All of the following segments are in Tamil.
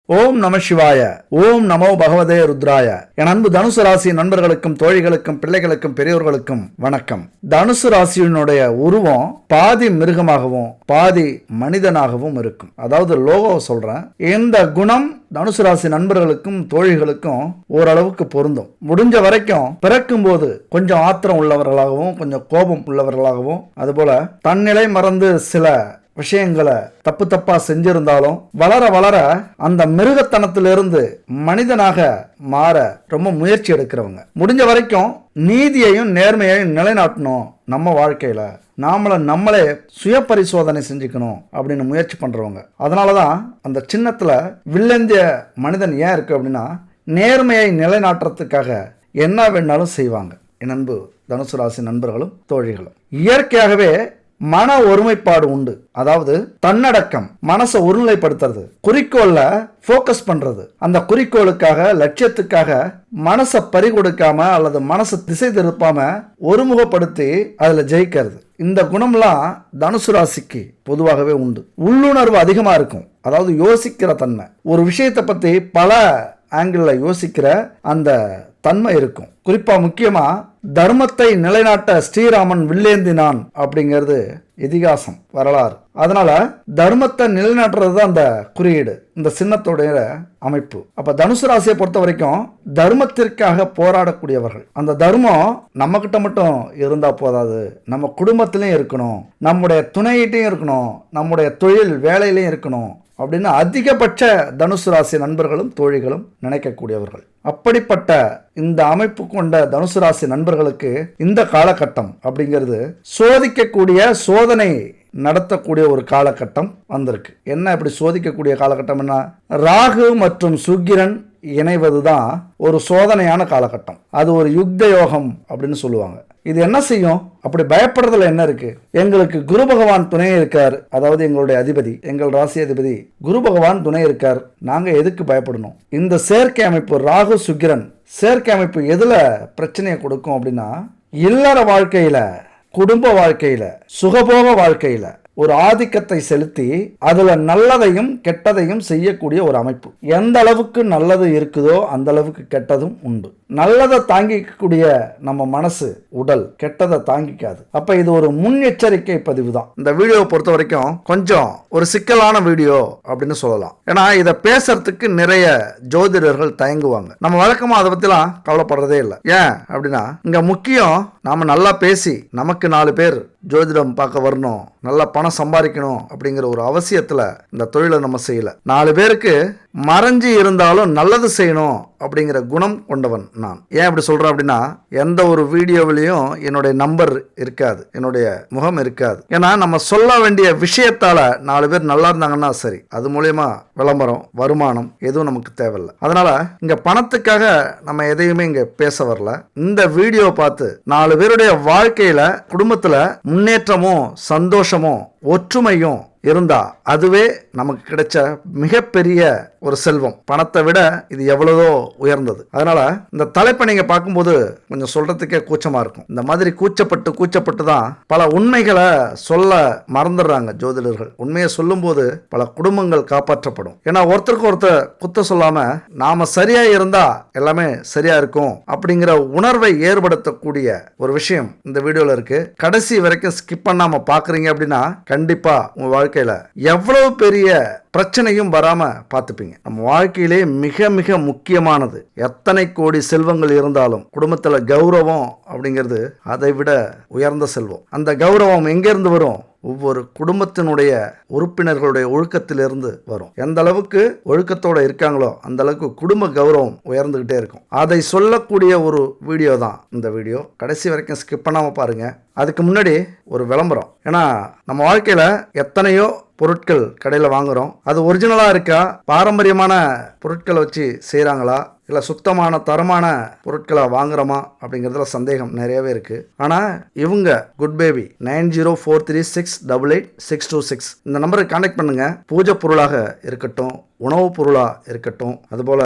ஓம் நம சிவாய. ஓம் நமோ பகவதே ருத்ராய. என் அன்பு தனுசு ராசி நண்பர்களுக்கும் தோழிகளுக்கும் பிள்ளைகளுக்கும் பெரியோர்களுக்கும் வணக்கம். தனுசு ராசியினுடைய உருவம் பாதி மிருகமாகவும் பாதி மனிதனாகவும் இருக்கும். அதாவது லோகோ சொல்றேன். இந்த குணம் தனுசு ராசி நண்பர்களுக்கும் தோழிகளுக்கும் ஓரளவுக்கு பொருந்தும். முடிஞ்ச வரைக்கும் பிறக்கும் போது கொஞ்சம் ஆத்திரம் உள்ளவர்களாகவும் கொஞ்சம் கோபம் உள்ளவர்களாகவும், அதுபோல தன்னிலை மறந்து சில விஷயங்களை தப்பா செஞ்சிருந்தாலும் வளர வளர அந்த மிருகத்தனத்திலிருந்து மனிதனாக மாற ரொம்ப முயற்சி எடுக்கிறவங்க. முடிஞ்ச வரைக்கும் நீதியையும் நேர்மையையும் நிலைநாட்டணும். நம்ம வாழ்க்கையில நம்மளே சுய பரிசோதனை செஞ்சுக்கணும் அப்படின்னு முயற்சி பண்றவங்க. அதனாலதான் அந்த சின்னத்துல வில்லந்திய மனிதன் ஏன் இருக்கு அப்படின்னா, நேர்மையை நிலைநாட்டுறதுக்காக என்ன வேணாலும் செய்வாங்க. என் அன்பு தனுசு ராசி நண்பர்களும் தோழிகளும் இயற்கையாகவே மன ஒருமைப்பாடு உண்டு. அதாவது தன்னடக்கம், மனசை ஒருநிலைப்படுத்துறது, குறிக்கோள்ல போக்கஸ் பண்றது, அந்த குறிக்கோளுக்காக லட்சியத்துக்காக மனசை பறிகொடுக்காம அல்லது மனசை திசை திருப்பாம ஒருமுகப்படுத்தி அதுல ஜெயிக்கிறது. இந்த குணம்லாம் தனுசு ராசிக்கு பொதுவாகவே உண்டு. உள்ளுணர்வு அதிகமா இருக்கும். அதாவது யோசிக்கிற தன்மை, ஒரு விஷயத்தை பத்தி பல ஆங்கிள் யோசிக்கிற அந்த தன்மை இருக்கும். குறிப்பா முக்கியமா தர்மத்தை நிலைநாட்ட ஸ்ரீராமன் வில்லேந்தினான் அப்படிங்கிறது இதிகாசம், வரலாறு. அதனால தர்மத்தை நிலைநாட்டுறது தான் அந்த குறியீடு, இந்த சின்னத்துடைய அமைப்பு. அப்ப தனுசு ராசியை பொறுத்த வரைக்கும் தர்மத்திற்காக போராடக்கூடியவர்கள். அந்த தர்மம் நம்ம கிட்ட மட்டும் இருந்தா போதாது, நம்ம குடும்பத்திலையும் இருக்கணும், நம்முடைய துணையிட்டையும் இருக்கணும், நம்முடைய தொழில் வேலையிலையும் இருக்கணும் அப்படின்னு அதிகபட்ச தனுசு ராசி நண்பர்களும் தோழிகளும் நினைக்கக்கூடியவர்கள். அப்படிப்பட்ட இந்த அமைப்பு கொண்ட தனுசு ராசி நண்பர்களுக்கு இந்த காலகட்டம் அப்படிங்கிறது சோதிக்கக்கூடிய, சோதனை நடத்தக்கூடிய ஒரு காலகட்டம் வந்திருக்கு. என்ன இப்படி சோதிக்கக்கூடிய காலகட்டம்னா, ராகு மற்றும் சுக்கிரன் இணைவதுதான் ஒரு சோதனையான காலகட்டம். அது ஒரு யுக்த யோகம் அப்படின்னு சொல்லுவாங்க. இது என்ன செய்யும்? அப்படி பயப்படுறதுல என்ன இருக்கு? எங்களுக்கு குரு பகவான் துணை இருக்கார். அதாவது எங்களுடைய அதிபதி, எங்கள் ராசி அதிபதி குரு பகவான் துணை இருக்கார். நாங்க எதுக்கு பயப்படணும்? இந்த செயற்கை அமைப்பு ராகு சுக்கிரன் செயற்கை அமைப்பு எதுல பிரச்சனையை கொடுக்கும் அப்படின்னா, இல்லற வாழ்க்கையில, குடும்ப வாழ்க்கையில, சுகபோக வாழ்க்கையில ஒரு ஆதிக்கத்தை செலுத்தி அதுல நல்லதையும் கெட்டதையும் செய்யக்கூடிய ஒரு அமைப்பு. எந்த அளவுக்கு நல்லது இருக்குதோ அந்த அளவுக்கு கெட்டதும் உண்டு. நல்லதை தாங்கிக்கக்கூடிய நம்ம மனசு, உடல் கெட்டதை தாங்கிக்காது. அப்ப இது ஒரு முன்னெச்சரிக்கை பதிவு தான். இந்த வீடியோவை பொறுத்த வரைக்கும் கொஞ்சம் ஒரு சிக்கலான வீடியோ அப்படின்னு சொல்லலாம். ஏன்னா இதை பேசுறதுக்கு நிறைய ஜோதிடர்கள் தயங்குவாங்க. நம்ம வழக்கமா அதை பத்திலாம் கவலைப்படுறதே இல்லை. ஏன் அப்படின்னா, இங்க முக்கியம் நாம நல்லா பேசி நமக்கு 4 பேர் ஜோதிடம் பார்க்க வரணும், நல்லா பணம் சம்பாதிக்கணும் அப்படிங்கிற ஒரு அவசியத்துல இந்த தொழிலை நம்ம செய்யல. 4 பேருக்கு மறைஞ்சு இருந்தாலும் நல்லது செய்யணும் அப்படிங்கிற குணம் கொண்டவன் நான். ஏன் அப்படி சொல்றேன் அப்படின்னா, எந்த ஒரு வீடியோவிலையும் என்னுடைய நம்பர் இருக்காது, என்னுடைய முகம் இருக்காது. ஏன்னா நம்ம சொல்ல வேண்டிய விஷயத்தால 4 பேர் நல்லா இருந்தாங்கன்னா சரி, அது மூலயமா விளம்பரம், வருமானம் எதுவும் நமக்கு தேவையில்லை. அதனால இங்க பணத்துக்காக நம்ம எதையுமே இங்க பேச வரல. இந்த வீடியோ பார்த்து 4 பேருடைய வாழ்க்கையில, குடும்பத்துல முன்னேற்றமும் சந்தோஷமும் ஒற்றுமையும் இருந்தா அதுவே நமக்கு கிடைச்ச மிகப்பெரிய ஒரு செல்வம். பணத்தை விட இது எவ்வளவோ உயர்ந்தது. அதனால இந்த தலைப்பை நீங்க பார்க்கும்போது கொஞ்சம் சொல்றதுக்கே கூச்சமா இருக்கும். இந்த மாதிரி கூச்சப்பட்டு தான் பல உண்மைகளை சொல்ல மறந்துடுறாங்க ஜோதிடர்கள். உண்மையை சொல்லும் போது பல குடும்பங்கள் காப்பாற்றப்படும். ஏன்னா ஒருத்தருக்கு ஒருத்தர் குத்த சொல்லாம நாம சரியா இருந்தா எல்லாமே சரியா இருக்கும் அப்படிங்கிற உணர்வை ஏற்படுத்தக்கூடிய ஒரு விஷயம் இந்த வீடியோல இருக்கு. கடைசி வரைக்கும் ஸ்கிப் பண்ணாம பாக்குறீங்க அப்படின்னா கண்டிப்பா உங்க வாழ்க்கையில எவ்வளவு பெரிய பிரச்சனையும் வராம பார்த்துப்பீங்க. நம்ம வாழ்க்கையிலே மிக மிக முக்கியமானது. எத்தனை கோடி செல்வங்கள் இருந்தாலும் குடும்பத்துல கௌரவம் அப்படிங்கிறது அதை விட உயர்ந்த செல்வம். அந்த கௌரவம் எங்கிருந்து வரும்? ஒவ்வொரு குடும்பத்தினுடைய உறுப்பினர்களுடைய ஒழுக்கத்திலிருந்து வரும். எந்த அளவுக்கு ஒழுக்கத்தோட இருக்காங்களோ அந்த அளவுக்கு குடும்ப கௌரவம் உயர்ந்துகிட்டே இருக்கும். அதை சொல்லக்கூடிய ஒரு வீடியோ தான் இந்த வீடியோ. கடைசி வரைக்கும் ஸ்கிப் பண்ணாம பாருங்க. அதுக்கு முன்னாடி ஒரு விளம்பரம். ஏன்னா நம்ம வாழ்க்கையில எத்தனையோ பொருட்கள் கடையில் வாங்குறோம். அது ஒரிஜினலா இருக்கா, பாரம்பரியமான பொருட்களை வச்சு செய்கிறாங்களா, இல்லை சுத்தமான தரமான பொருட்களை வாங்குறோமா அப்படிங்கிறதுல சந்தேகம் நிறையவே இருக்கு. ஆனால் இவங்க குட் பேபி 904366886626 இந்த நம்பருக்கு கான்டாக்ட் பண்ணுங்க. பூஜை பொருளாக இருக்கட்டும், உணவுப் பொருளாக இருக்கட்டும், அதுபோல்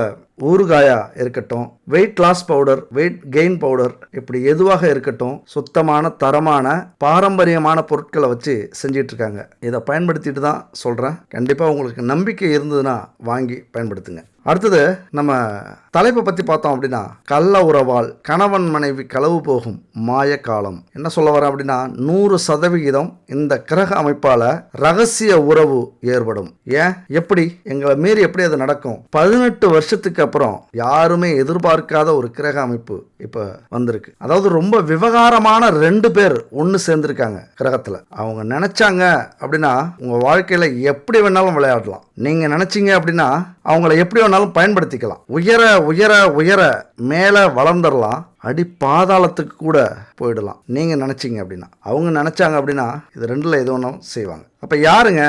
ஊறுகாயா இருக்கட்டும், weight loss powder, weight gain powder, இப்படி எதுவாக இருக்கட்டும், சுத்தமான தரமான பாரம்பரியமான பொருட்களை வச்சு செஞ்சிட்டு இருக்காங்க. இதை பயன்படுத்திட்டு தான் சொல்கிறேன். கண்டிப்பாக உங்களுக்கு நம்பிக்கை இருந்ததுன்னா வாங்கி பயன்படுத்துங்க. அடுத்தது நம்ம தலைப்பை பற்றி பார்த்தோம் அப்படின்னா, கள்ள உறவால் கணவன் மனைவி களவு போகும் மாய காலம். என்ன சொல்ல வரேன் அப்படின்னா, 100% இந்த கிரக அமைப்பால் ரகசிய உறவு ஏற்படும். ஏன், எப்படி, எங்களை மீறி எப்படி அது நடக்கும்? 18 வருஷத்துக்கு அப்புறம் யாருமே எதிர்பார்க்காத ஒரு கிரக அமைப்பு இப்போ வந்திருக்கு. அதாவது ரொம்ப விவகாரமான 2 பேர் ஒன்று சேர்ந்துருக்காங்க கிரகத்தில். அவங்க நினைச்சாங்க அப்படின்னா உங்கள் வாழ்க்கையில் எப்படி வேணாலும் விளையாடலாம். நீங்கள் நினைச்சீங்க அப்படின்னா அவங்கள எப்படி வேணாலும் பயன்படுத்திக்கலாம். உயர உயர உயர மேலே வளர்ந்துடலாம், அடி பாதாளத்துக்கு கூட போயிடலாம். நீங்கள் நினச்சிங்க அப்படின்னா. அவங்க நினச்சாங்க அப்படின்னா இது 2ல் எது ஒன்றும் செய்வாங்க. அப்போ யாருங்க?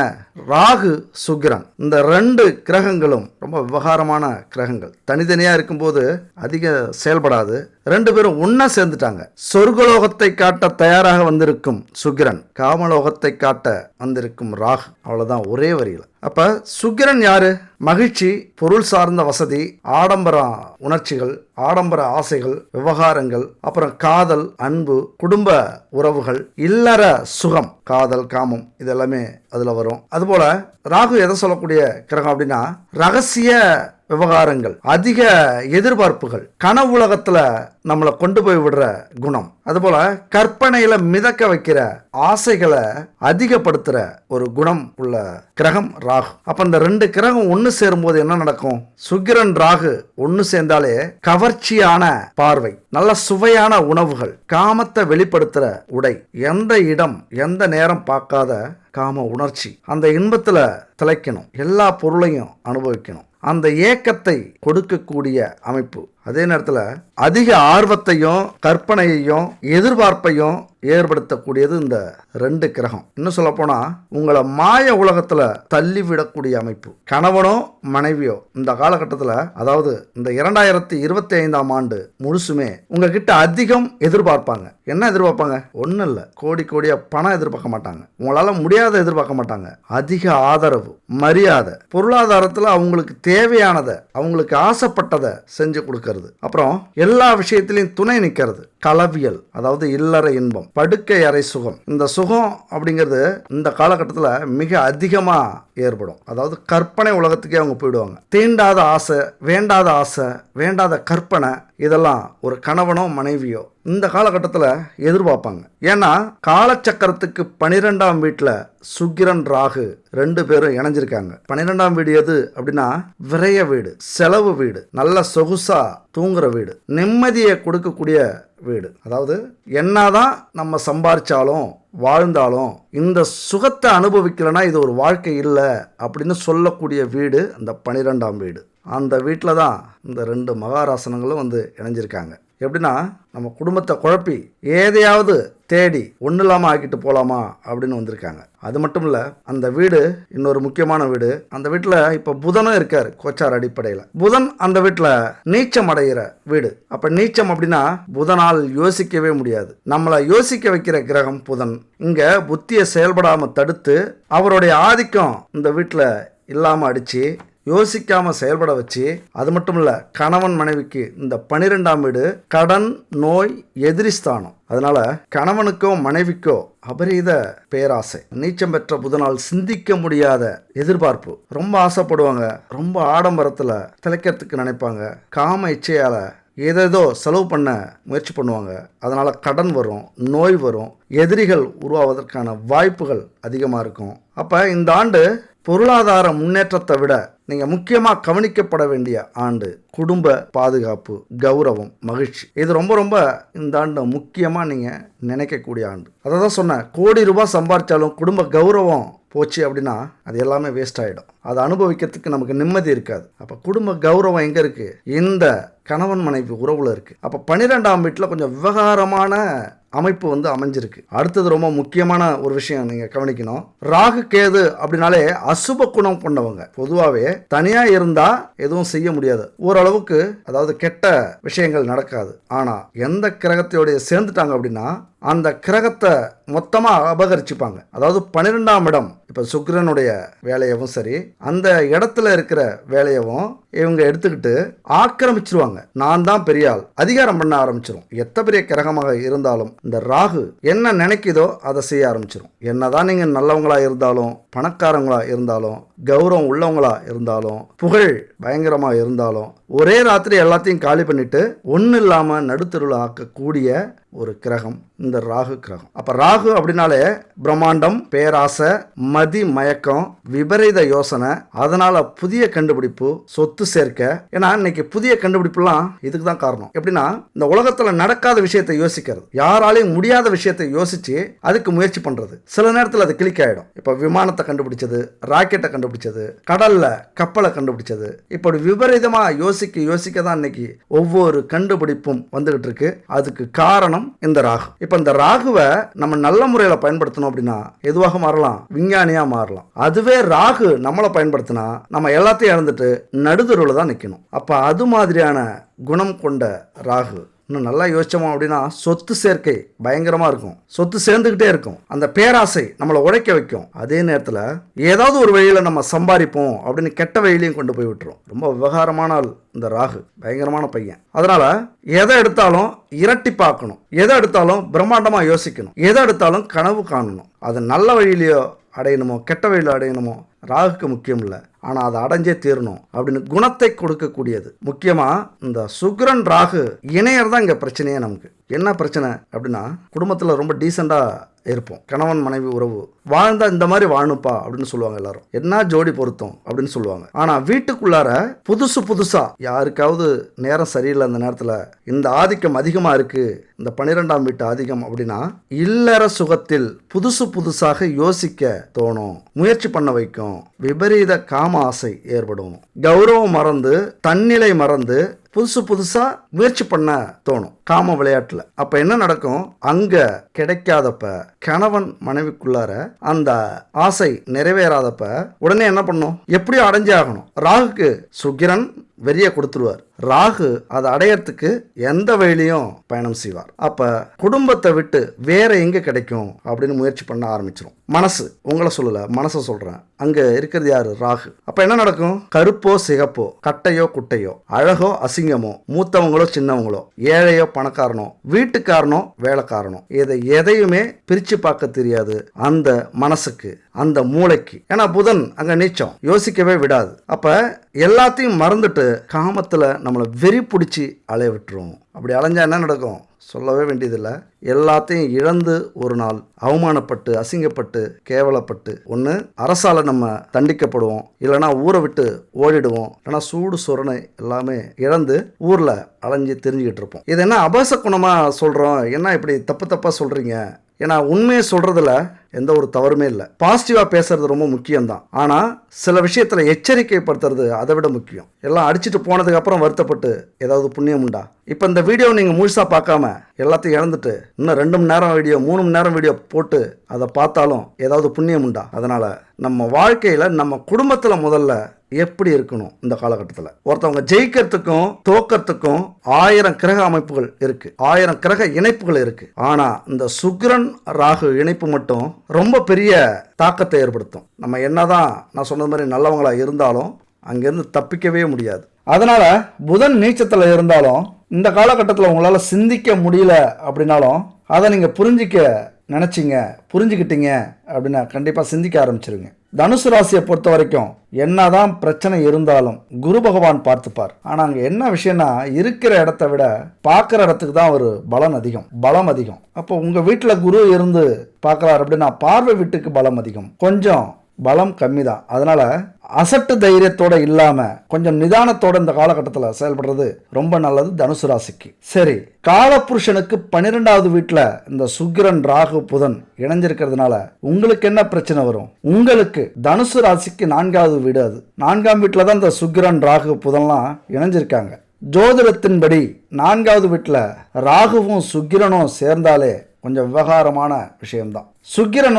ராகு, சுக்கிரன், இந்த 2 கிரகங்களும் ரொம்ப விவகாரமான கிரகங்கள். தனித்தனியாக இருக்கும்போது அதிக செயல்படாது. 2 பேரும் ஒன்றா சேர்ந்துட்டாங்க. சொர்க்கலோகத்தை காட்ட தயாராக வந்திருக்கும் சுக்கிரன், காமலோகத்தை காட்ட வந்திருக்கும் ராகு. அவ்வளோதான், ஒரே வரியில். அப்போ சுக்கிரன் யாரு? மகிழ்ச்சி, பொருள் சார்ந்த வசதி, ஆடம்பர உணர்ச்சிகள், ஆடம்பர ஆசைகள், விவகாரங்கள், அப்புறம் காதல், அன்பு, குடும்ப உறவுகள், இல்லற சுகம், காதல், காமம், இதெல்லாமே அதில் வரும். அதுபோல ராகு எதை சொல்லக்கூடிய கிரகம் அப்படின்னா, ரகசிய விவகாரங்கள், அதிக எதிர்பார்ப்புகள், கனவுலகத்தில் நம்மளை கொண்டு போய் விடுற குணம், அதுபோல கற்பனையில மிதக்க வைக்கிற ஆசைகளை அதிகப்படுத்துற ஒரு குணம் உள்ள கிரகம் ராகு. அப்ப இந்த 2 கிரகம் ஒன்று சேரும்போது என்ன நடக்கும்? சுக்கிரன் ராகு ஒன்று சேர்ந்தாலே கவர்ச்சியான பார்வை, நல்ல சுவையான உணவுகள், காமத்தை வெளிப்படுத்துற உடை, எந்த இடம் எந்த நேரம் பார்க்காத காம உணர்ச்சி, அந்த இன்பத்துல திளைக்கணும், எல்லா பொருளையும் அனுபவிக்கணும், அந்த ஏக்கத்தை கொடுக்கக்கூடிய அமைப்பு. அதே நேரத்தில் அதிக ஆர்வத்தையும் கற்பனையையும் எதிர்பார்ப்பையும் ஏற்படுத்தக்கூடியது இந்த 2 கிரகம். இன்னும் சொல்ல போனா உங்களை மாய உலகத்துல தள்ளிவிடக்கூடிய அமைப்பு. கணவனோ மனைவியோ இந்த காலகட்டத்தில், அதாவது இந்த 2025ஆம் ஆண்டு முழுசுமே உங்ககிட்ட அதிகம் எதிர்பார்ப்பாங்க. என்ன எதிர்பார்ப்பாங்க? ஒன்றும் இல்லை, கோடி கோடியா பணம் எதிர்பார்க்க மாட்டாங்க, உங்களால முடியாத எதிர்பார்க்க மாட்டாங்க. அதிக ஆதரவு, மரியாதை, பொருளாதாரத்தில் அவங்களுக்கு தேவையானதை, அவங்களுக்கு ஆசைப்பட்டதை செஞ்சு கொடுக்கறது. அப்புறம் எல்லா விஷயத்திலையும் துணை நிற்கிறது. களவியல், அதாவது இல்லற இன்பம், படுக்கை அறை சுகம். இந்த சுகம் அப்படிங்கிறது இந்த காலகட்டத்தில் மிக அதிகமாக ஏற்படும். அதாவது கற்பனை உலகத்துக்கே அவங்க போயிடுவாங்க. தீண்டாத ஆசை, வேண்டாத ஆசை, வேண்டாத கற்பனை, இதெல்லாம் ஒரு கணவனோ மனைவியோ இந்த காலகட்டத்தில் எதிர்பார்ப்பாங்க. ஏன்னா காலச்சக்கரத்துக்கு 12ஆம் வீட்டில் சுக்கிரன் ராகு 2 பேரும் இணைஞ்சிருக்காங்க. 12ஆம் வீடு எது அப்படின்னா விரய வீடு, செலவு வீடு, நல்ல சொகுசா தூங்குற வீடு, நிம்மதியை கொடுக்கக்கூடிய வீடு. அதாவது என்னதான் நம்ம சம்பாரிச்சாலும் வாழ்ந்தாலும் இந்த சுகத்தை அனுபவிக்கலைன்னா இது ஒரு வாழ்க்கை இல்லை அப்படின்னு சொல்லக்கூடிய வீடு அந்த 12ஆம் வீடு. அந்த வீட்டில் தான் இந்த 2 மகாராசனங்களும் வந்து இணைஞ்சிருக்காங்க. எப்படின்னா நம்ம குடும்பத்தை குழப்பி எதையாவது தேடி ஒன்றும் இல்லாமல் ஆக்கிட்டு போகலாமா அப்படின்னு வந்திருக்காங்க. அது மட்டும் இல்லை, அந்த வீடு இன்னொரு முக்கியமான வீடு. அந்த வீட்டில் இப்போ புதனும் இருக்கார் கோச்சார் அடிப்படையில். புதன் அந்த வீட்டில் நீச்சம் அடைகிற வீடு. அப்போ நீச்சம் அப்படின்னா புதனால் யோசிக்கவே முடியாது. நம்மளை யோசிக்க வைக்கிற கிரகம் புதன். இங்கே புத்தியை செயல்படாமல் தடுத்து அவருடைய ஆதிக்கம் இந்த வீட்டில் இல்லாமல் அடித்து யோசிக்காம செயல்பட வச்சு, அது மட்டும் இல்ல கணவன் மனைவிக்கு இந்த 12ஆம் வீடு கடன், நோய், எதிரிஸ்தானம். அதனால கணவனுக்கோ மனைவிக்கோ அபரீத பேராசை, நீச்சம் பெற்ற புதனால் சிந்திக்க முடியாத எதிர்பார்ப்பு, ரொம்ப ஆசைப்படுவாங்க, ரொம்ப ஆடம்பரத்துல திளைக்கிறதுக்கு நினைப்பாங்க, காம இச்சையால ஏதேதோ செலவு பண்ண முயற்சி பண்ணுவாங்க. அதனால கடன் வரும், நோய் வரும், எதிரிகள் உருவாவதற்கான வாய்ப்புகள் அதிகமாக இருக்கும். அப்போ இந்த ஆண்டு பொருளாதார முன்னேற்றத்தை விட நீங்கள் முக்கியமாக கவனிக்கப்பட வேண்டிய ஆண்டு குடும்ப பாதுகாப்பு, கௌரவம், மகிழ்ச்சி. இது ரொம்ப ரொம்ப இந்த ஆண்டு முக்கியமாக நீங்கள் நினைக்கக்கூடிய ஆண்டு. அதை தான் சொன்னேன், கோடி ரூபாய் சம்பாதிச்சாலும் குடும்ப கௌரவம் போச்சு அப்படின்னா அது எல்லாமே வேஸ்ட் ஆகிடும். அதை அனுபவிக்கிறதுக்கு நமக்கு நிம்மதி இருக்காது. அப்போ குடும்ப கௌரவம் எங்கே இருக்குது? இந்த கணவன் மனைவி உறவுல இருக்குது. அப்போ 12ஆம் வீட்டில் கொஞ்சம் விவகாரமான அமைப்பு வந்து அமைஞ்சிருக்கு. அடுத்தது ரொம்ப முக்கியமான ஒரு விஷயம் நீங்க கவனிக்கணும். ராகு கேது அப்படின்னாலே அசுப குணம் கொண்டவங்க. பொதுவாகவே தனியா இருந்தா எதுவும் செய்ய முடியாது, ஓரளவுக்கு, அதாவது கெட்ட விஷயங்கள் நடக்காது. ஆனா எந்த கிரகத்தையோட சேர்ந்துட்டாங்க அப்படின்னா அந்த கிரகத்தை மொத்தமா அபகரிச்சுப்பாங்க. அதாவது 12ஆம் இடம், இப்ப சுக்கிரனுடைய வேலையவும் சரி, அந்த இடத்துல இருக்கிற வேலையவும் இவங்க எடுத்துக்கிட்டு ஆக்கிரமிச்சிருவாங்க. நான் தான் பெரிய ஆள், அதிகாரம் பண்ண ஆரம்பிச்சிரும். எத்த பெரிய கிரகமாக இருந்தாலும் இந்த ராகு என்ன நினைக்குதோ அதை செய்ய ஆரம்பிச்சிரும். என்னதான் நீங்க நல்லவங்களா இருந்தாலும், பணக்காரங்களா இருந்தாலும், கௌரவம் உள்ளவங்களா இருந்தாலும், புகழ் பயங்கரமா இருந்தாலும், ஒரே ராத்திரி எல்லாத்தையும் காலி பண்ணிட்டு ஒன்னு இல்லாம நடுத்தருள் ஆக்கக்கூடிய ஒரு கிரகம் இந்த ராகு கிரகம். அப்ப ராகு அப்படின்னாலே பிரம்மாண்டம், பேராசை, மதி மயக்கம், விபரீத யோசனை, அதனால புதிய கண்டுபிடிப்பு, சொத்து சேர்க்க. ஏன்னா இன்னைக்கு புதிய கண்டுபிடிப்புலாம் இதுக்கு தான் காரணம். எப்படின்னா இந்த உலகத்துல நடக்காத விஷயத்தை யோசிக்கிறது, யாராலையும் முடியாத விஷயத்தை யோசிச்சு அதுக்கு முயற்சி பண்றது. சில நேரத்தில் அது கிளிக் ஆயிடும். இப்ப விமானத்தை கண்டுபிடிச்சது, ராக்கெட்டை கண்டுபிடிச்சது, கடல்ல கப்பலை கண்டுபிடிச்சது, இப்படி விபரீதமா யோசிக்க தான் இன்னைக்கு ஒவ்வொரு கண்டுபிடிப்பும் வந்துகிட்டு இருக்கு. அதுக்கு காரணம் இந்த ராகு. இப்ப இந்த ராகுவை நம்ம நல்ல முறையில பயன்படுத்தணும் அப்படின்னா எதுவாக மாறலாம், விஞ்ஞானியா மாறலாம். அதுவே ராகு நம்மளை பயன்படுத்தினா நம்ம எல்லாத்தையும் இழந்துட்டு நடுதருவில் தான் நிற்கணும். அப்ப அது மாதிரியான குணம் கொண்ட ராகு இன்னும் நல்லா யோசிச்சோம் அப்படின்னா சொத்து சேர்க்கை பயங்கரமா இருக்கும். சொத்து சேர்ந்துகிட்டே இருக்கும். அந்த பேராசை நம்மளை உழைக்க வைக்கும். அதே நேரத்தில் ஏதாவது ஒரு வழியில நம்ம சம்பாதிப்போம் அப்படின்னு கெட்ட வழியிலையும் கொண்டு போய் விட்டுரும். ரொம்ப விவகாரமான ஆள் இந்த ராகு, பயங்கரமான பையன். அதனால எதை எடுத்தாலும் இரட்டி பார்க்கணும், எதை எடுத்தாலும் பிரம்மாண்டமா யோசிக்கணும், எதை எடுத்தாலும் கனவு காணணும். அது நல்ல வழியிலையோ அடையணுமோ கெட்ட வழியில அடையணுமோ ராகுக்கு முக்கியம் இல்லை, ஆனால் அதை அடைஞ்சே தீரணும் அப்படின்னு குணத்தை கொடுக்கக்கூடியது. முக்கியமாக இந்த சுக்கிரன் ராகு இணையர் தான் இங்கே பிரச்சனையே. நமக்கு என்ன பிரச்சனை அப்படின்னா குடும்பத்தில் ரொம்ப டீசெண்டாக இருப்போம், கணவன் மனைவி உறவு வாழ்ந்தா இந்த மாதிரி வாழணுப்பா அப்படின்னு சொல்லுவாங்க எல்லாரும். என்ன ஜோடி பொருத்தம் அப்படின்னு சொல்லுவாங்க. ஆனால் வீட்டுக்குள்ளார புதுசா யாருக்காவது நேரம் சரியில்லை, அந்த நேரத்தில் இந்த ஆதிக்கம் அதிகமாக இருக்கு, இந்த 12ஆம் வீட்டு ஆதிக்கம் அப்படின்னா இல்லற சுகத்தில் புதுசாக யோசிக்க தோணும், முயற்சி பண்ண வைக்கும், விபரீத காம ஆசை ஏற்படும், கௌரவம் மறந்து தன்னிலை மறந்து புதுசா முயற்சி பண்ண தோணும் காம விளையாட்டுல. அப்ப என்ன நடக்கும், அங்க கிடைக்காதப்ப கணவன் மனைவிக்குள்ளார அந்த ஆசை நிறைவேறாதப்ப உடனே என்ன பண்ணும், எப்படியும் அடைஞ்சே ஆகணும். ராகுக்கு சுக்கிரன் வெறிய கொடுத்துருவார். ராகு அதை அடையறதுக்கு எந்த வழியிலையும் பயணம் செய்வார். அப்ப குடும்பத்தை விட்டு வேற எங்க கிடைக்கும் அப்படின்னு முயற்சி பண்ண ஆரம்பிச்சிடும். மனசு, உங்களை சொல்லல, மனசை சொல்றேன். அங்க இருக்கிறது யாரு, ராகு. அப்ப என்ன நடக்கும், கருப்போ சிகப்போ, கட்டையோ குட்டையோ, அழகோ அசிங்கமோ, மூத்தவங்களோ சின்னவங்களோ, ஏழையோ பணக்காரனோ, வீட்டுக்காரனோ வேலைக்காரனோ, எதையுமே பிரிச்சு பார்க்க தெரியாது அந்த மனசுக்கு, அந்த மூளைக்கு. ஏன்னா புதன் அங்க நீச்சம், யோசிக்கவே விடாது. அப்ப எல்லாத்தையும் மறந்துட்டு காமத்துல நம்மளை வெறி பிடிச்சி அலைய விட்டுரும். அப்படி அலைஞ்சா என்ன நடக்கும் சொல்லவே வேண்டியதில்லை. எல்லாத்தையும் இழந்து ஒரு நாள் அவமானப்பட்டு அசிங்கப்பட்டு கேவலப்பட்டு ஒன்று அரசால நம்ம தண்டிக்கப்படுவோம், இல்லைனா ஊரை விட்டு ஓடிடுவோம், இல்லைனா சூடு சொரணை எல்லாமே இழந்து ஊரில் அலைஞ்சு தெரிஞ்சுக்கிட்டு இருப்போம். இது என்ன அபாச குணமாக சொல்கிறோம், என்ன இப்படி தப்பாக சொல்கிறீங்க? ஏன்னா உண்மையை சொல்கிறதுல எந்த ஒரு தவறுமே இல்லை. பாசிட்டிவாக பேசுறது ரொம்ப முக்கியம்தான். ஆனால் சில விஷயத்தில் எச்சரிக்கைப்படுத்துறது அதை விட முக்கியம். எல்லாம் அடிச்சுட்டு போனதுக்கு அப்புறம் வருத்தப்பட்டு ஏதாவது புண்ணியம் உண்டா? இப்போ இந்த வீடியோ நீங்கள் முழுசாக பார்க்காம எல்லாத்தையும் இழந்துட்டு இன்னும் 2 மணி நேரம் வீடியோ 3 மணி நேரம் வீடியோ போட்டு அதை பார்த்தாலும் ஏதாவது புண்ணியம் உண்டா? அதனால் நம்ம வாழ்க்கையில் நம்ம குடும்பத்தில் முதல்ல எப்படி இருக்கணும். இந்த காலகட்டத்தில் ஒருத்தவங்க ஜெயிக்கிறதுக்கும் தோக்கிறதுக்கும் 1000 கிரக அமைப்புகள் இருக்கு, 1000 கிரக இணைப்புகள் இருக்கு. ஆனா இந்த சுக்கிரன் ராகு இணைப்பு மட்டும் ரொம்ப பெரிய தாக்கத்தை ஏற்படுத்தும். நம்ம என்னதான் நான் சொன்னது மாதிரி நல்லவங்களா இருந்தாலும் அங்கிருந்து தப்பிக்கவே முடியாது. அதனால புதன் நீச்சத்தில் இருந்தாலும் இந்த காலகட்டத்தில் உங்களால் சிந்திக்க முடியல அப்படின்னாலும் அதை நீங்கள் புரிஞ்சுக்கிட்டீங்க அப்படின்னா கண்டிப்பாக சிந்திக்க ஆரம்பிச்சிருங்க. தனுசு ராசியை பொறுத்த வரைக்கும் என்னதான் பிரச்சனை இருந்தாலும் குரு பகவான் பார்த்துப்பார். ஆனால் அங்கே என்ன விஷயம்னா இருக்கிற இடத்த விட பார்க்குற இடத்துக்கு தான் ஒரு பலம் அதிகம். அப்போ உங்கள் வீட்டில் குரு இருந்து பார்க்குறாரு அப்படின்னா பார்வை வீட்டுக்கு பலம் அதிகம், கொஞ்சம் பலம் கம்மி தான். அதனால அசட்டு தைரியத்தோட இல்லாம கொஞ்சம் நிதானத்தோட இந்த காலகட்டத்தில் செயல்படுறது ரொம்ப நல்லது தனுசு ராசிக்கு. சரி, காலபுருஷனுக்கு 12வது வீட்டில் இந்த சுக்கிரன் ராகு புதன் இணைஞ்சிருக்கிறதுனால உங்களுக்கு என்ன பிரச்சனை வரும்? உங்களுக்கு தனுசு ராசிக்கு 4வது வீடு, அது 4ஆம் வீட்டில் தான் இந்த சுக்கிரன் ராகு புதன்லாம் இணைஞ்சிருக்காங்க. ஜோதிடத்தின்படி 4வது வீட்டில் ராகுவும் சுக்கிரனும் சேர்ந்தாலே கொஞ்சம் விவகாரமான விஷயம்தான். சுக்கிரன்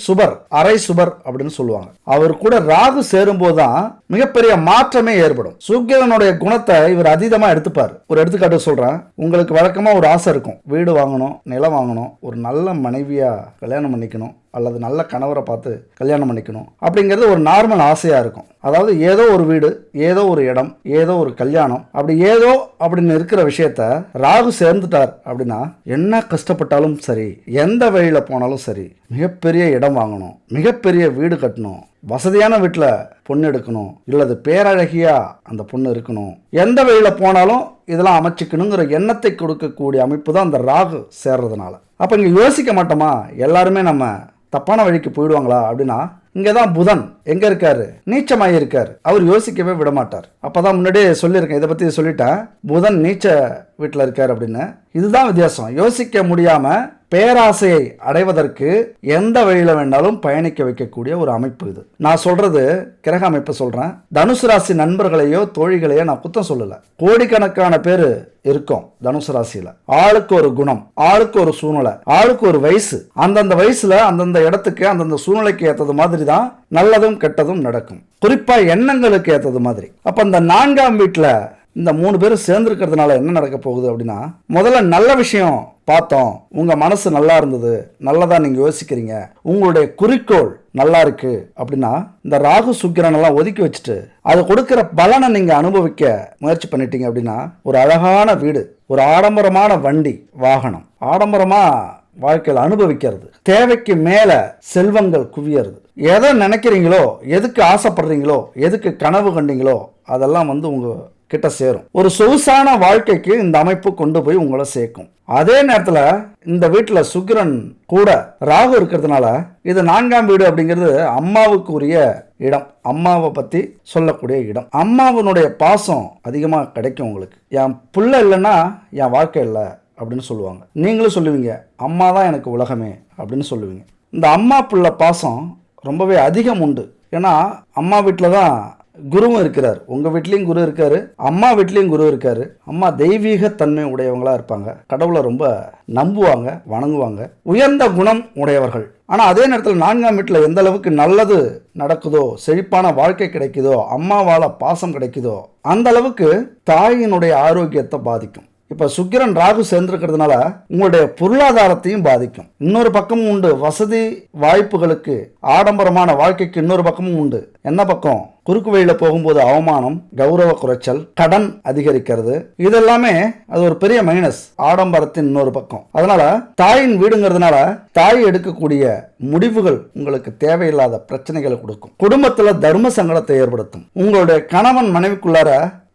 சுபர், அரை சுபர் அப்படின்னு சொல்லுவாங்க. அவர் கூட ராகு சேரும்போது தான் மிகப்பெரிய மாற்றமே ஏற்படும். சுக்கிரனுடைய குணத்தை இவர் அதீதமா எடுத்துப்பார். ஒரு எடுத்துக்காட்டு சொல்றேன். உங்களுக்கு வழக்கமா ஒரு ஆசை இருக்கும், வீடு வாங்கணும், நிலம் வாங்கணும், ஒரு நல்ல மனைவியா கல்யாணம் பண்ணிக்கணும், அல்லது நல்ல கணவரை பார்த்து கல்யாணம் பண்ணிக்கணும் அப்படிங்கிறது ஒரு நார்மல் ஆசையா இருக்கும். அதாவது ஏதோ ஒரு வீடு, ஏதோ ஒரு இடம், ஏதோ ஒரு கல்யாணம், அப்படி ஏதோ அப்படின்னு இருக்கிற விஷயத்த ராகு சேர்ந்துட்டார் அப்படின்னா என்ன கஷ்டப்பட்டாலும் சரி, எந்த வழியில போனாலும் சரி, மிகப்பெரிய இடம் வாங்கணும், மிகப்பெரிய வீடு கட்டணும், வசதியான வீட்டில் பொண்ணு எடுக்கணும், இல்லது பேரழகியா அந்த பொண்ணு இருக்கணும், எந்த வழியில போனாலும் இதெல்லாம் அமைச்சிக்கணுங்கிற எண்ணத்தை கொடுக்கக்கூடிய அமைப்பு தான் அந்த ராகு சேர்றதுனால. அப்ப இங்க யோசிக்க மாட்டோமா, எல்லாருமே நம்ம தப்பான வழிக்கு போயிடுவாங்களா அப்படின்னா, இங்கதான் புதன் எங்க இருக்காரு, நீச்சமாயி இருக்காரு. அவர் யோசிக்கவே விட மாட்டார். அப்பதான் முன்னாடியே சொல்லியிருக்கேன், இதை பத்தி சொல்லிட்டேன், புதன் நீச்ச வீட்டில் இருக்காரு அப்படின்னு. இதுதான் வித்தியாசம். யோசிக்க முடியாம பேராசையை அடைவதற்கு எந்த வழியில வேண்டாலும் பயணிக்க வைக்கக்கூடிய ஒரு அமைப்பு இது. நான் சொல்றது கிரக அமைப்பு சொல்றேன். தனுசு ராசி நண்பர்களையோ தோழிகளையோ நான் குத்தம் சொல்லல. கோடிக்கணக்கான பேரு இருக்கும் தனுசு ராசியில. ஆளுக்கு ஒரு குணம், ஆளுக்கு ஒரு சூழ்நிலை, ஆளுக்கு ஒரு வயசு. அந்தந்த வயசுல அந்தந்த இடத்துக்கு அந்தந்த சூழ்நிலைக்கு ஏற்றது மாதிரி தான் நல்லதும் கெட்டதும் நடக்கும். குறிப்பா எண்ணங்களுக்கு ஏற்றது மாதிரி. அப்ப இந்த 4ஆம் வீட்டுல இந்த 3 பேரும் சேர்ந்துருக்கிறதுனால என்ன நடக்க போகுது அப்படின்னா, முதல்ல நல்ல விஷயம் பார்த்தோம், உங்க மனசு நல்லா இருந்தது, நல்லதா நீங்க யோசிக்கிறீங்க, உங்களுடைய குறிக்கோள் நல்லா இருக்கு அப்படின்னா, இந்த ராகு சுக்கிரன் எல்லாம் ஒதுக்கி வச்சுட்டு அது கொடுக்கிற பலனை நீங்க அனுபவிக்க முயற்சி பண்ணிட்டீங்க அப்படின்னா, ஒரு அழகான வீடு, ஒரு ஆடம்பரமான வண்டி, வாகனம், ஆடம்பரமா வாழ்க்கையில் அனுபவிக்கிறது, தேவைக்கு மேல செல்வங்கள் குவியறது, எதை நினைக்கிறீங்களோ, எதுக்கு ஆசைப்படுறீங்களோ, எதுக்கு கனவு கண்டீங்களோ அதெல்லாம் உங்க கிட்ட சேரும். ஒரு சொகுசான வாழ்க்கைக்கு இந்த அமைப்பு கொண்டு போய் உங்களை சேர்க்கும். அதே நேரத்தில் இந்த வீட்டில் சுக்கிரன் கூட ராகு இருக்கிறதுனால இது 4ஆம் வீடு அப்படிங்கிறது அம்மாவுக்கு உரிய இடம், அம்மாவை பத்தி சொல்லக்கூடிய இடம். அம்மாவனுடைய பாசம் அதிகமாக கிடைக்கும் உங்களுக்கு. என் புள்ள இல்லைன்னா என் வாழ்க்கை இல்லை அப்படின்னு சொல்லுவாங்க. நீங்களும் சொல்லுவீங்க, அம்மா தான் எனக்கு உலகமே அப்படின்னு சொல்லுவீங்க. இந்த அம்மா புள்ள பாசம் ரொம்பவே அதிகம் உண்டு. ஏன்னா அம்மா வீட்டில் தான் குருவும் இருக்கிறார். உங்க வீட்லயும் குரு இருக்காரு, அம்மா வீட்லயும் குரு இருக்காரு. அம்மா தெய்வீக தன்மை உடையவங்களா இருப்பாங்க, கடவுளை ரொம்ப நம்புவாங்க, வணங்குவாங்க, உயர்ந்த குணம் உடையவர்கள். ஆனா அதே நேரத்தில் 4ஆம் வீட்டில் எந்த அளவுக்கு நல்லது நடக்குதோ, செழிப்பான வாழ்க்கை கிடைக்குதோ, அம்மாவால பாசம் கிடைக்குதோ, அந்த அளவுக்கு தாயினுடைய ஆரோக்கியத்தை பாதிக்கும். இப்ப சுக்கிரன் ராகு சேர்ந்திருக்கிறதுனால உங்களுடைய பொருளாதாரத்தையும் பாதிக்கும். இன்னொரு பக்கமும் உண்டு, வசதி வாய்ப்புகளுக்கு, ஆடம்பரமான வாழ்க்கைக்கு இன்னொரு பக்கமும் உண்டு. என்ன பக்கம்? குறுக்கு வழியில போகும்போது அவமானம், கௌரவ குறைச்சல், கடன் அதிகரிக்கிறது, இதெல்லாமே அது ஒரு பெரிய மைனஸ், ஆடம்பரத்தின் இன்னொரு பக்கம். அதனால தாயின் வீடுங்கிறதுனால தாய் எடுக்கக்கூடிய முடிவுகள் உங்களுக்கு தேவையில்லாத பிரச்சனைகளை கொடுக்கும். குடும்பத்துல தர்ம சங்கடத்தை ஏற்படுத்தும். உங்களுடைய கணவன் மனைவிக்குள்ளார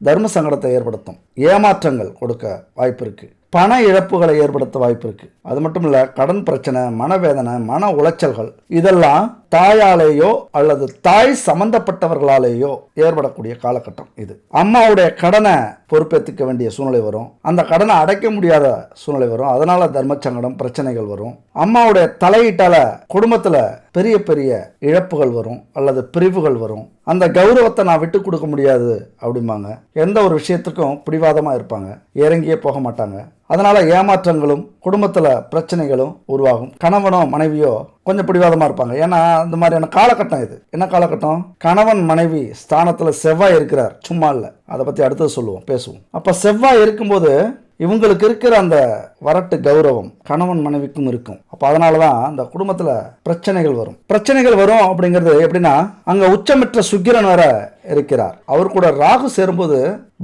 தர்ம சங்கடத்தை ஏற்படுத்தும். ஏமாற்றங்கள் கொடுக்க வாய்ப்பு இருக்கு. பண இழப்புகளை ஏற்படுத்த வாய்ப்பு இருக்கு. அது மட்டும் இல்ல, கடன் பிரச்சனை, மனவேதனை, மன உளைச்சல்கள் இதெல்லாம் தாயாலேயோ அல்லது தாய் சம்பந்தப்பட்டவர்களாலேயோ ஏற்படக்கூடிய காலகட்டம் இது. அம்மாவுடைய கடனை பொறுப்பேற்றுக்க வேண்டிய சூழ்நிலை வரும், அந்த கடனை அடைக்க முடியாத சூழ்நிலை வரும், அதனால தர்ம சங்கடம் பிரச்சனைகள் வரும். அம்மாவுடைய தலையீட்டால குடும்பத்துல பெரிய பெரிய இழப்புகள் வரும் அல்லது பிரிவுகள் வரும். அந்த கௌரவத்தை நான் விட்டு கொடுக்க முடியாது அப்படிம்பாங்க. எந்த ஒரு விஷயத்துக்கும் பிடிவாதமா இருப்பாங்க, இறங்கியே போக மாட்டாங்க. அதனால ஏமாற்றங்களும் குடும்பத்துல பிரச்சனைகளும் உருவாகும். கணவனோ மனைவியோ கொஞ்சம் பிடிவாதமா இருப்பாங்க. ஏன்னா இந்த மாதிரியான காலகட்டம் இது. என்ன காலகட்டம்? கணவன் மனைவி ஸ்தானத்துல செவ்வாய் இருக்கிறார், சும்மா இல்லை. அதை பத்தி அடுத்தது சொல்லுவோம், பேசுவோம். அப்ப செவ்வாய் இருக்கும்போது இவங்களுக்கு இருக்கிற அந்த வரட்டு கௌரவம் கணவன் மனைவிக்கும் இருக்கும். அப்ப அதனாலதான் அந்த குடும்பத்துல பிரச்சனைகள் வரும் அப்படிங்கிறது எப்படின்னா, அங்க உச்சமற்ற சுக்கிரன் வர இருக்கிறார். அவர் கூட ராகு சேரும்போது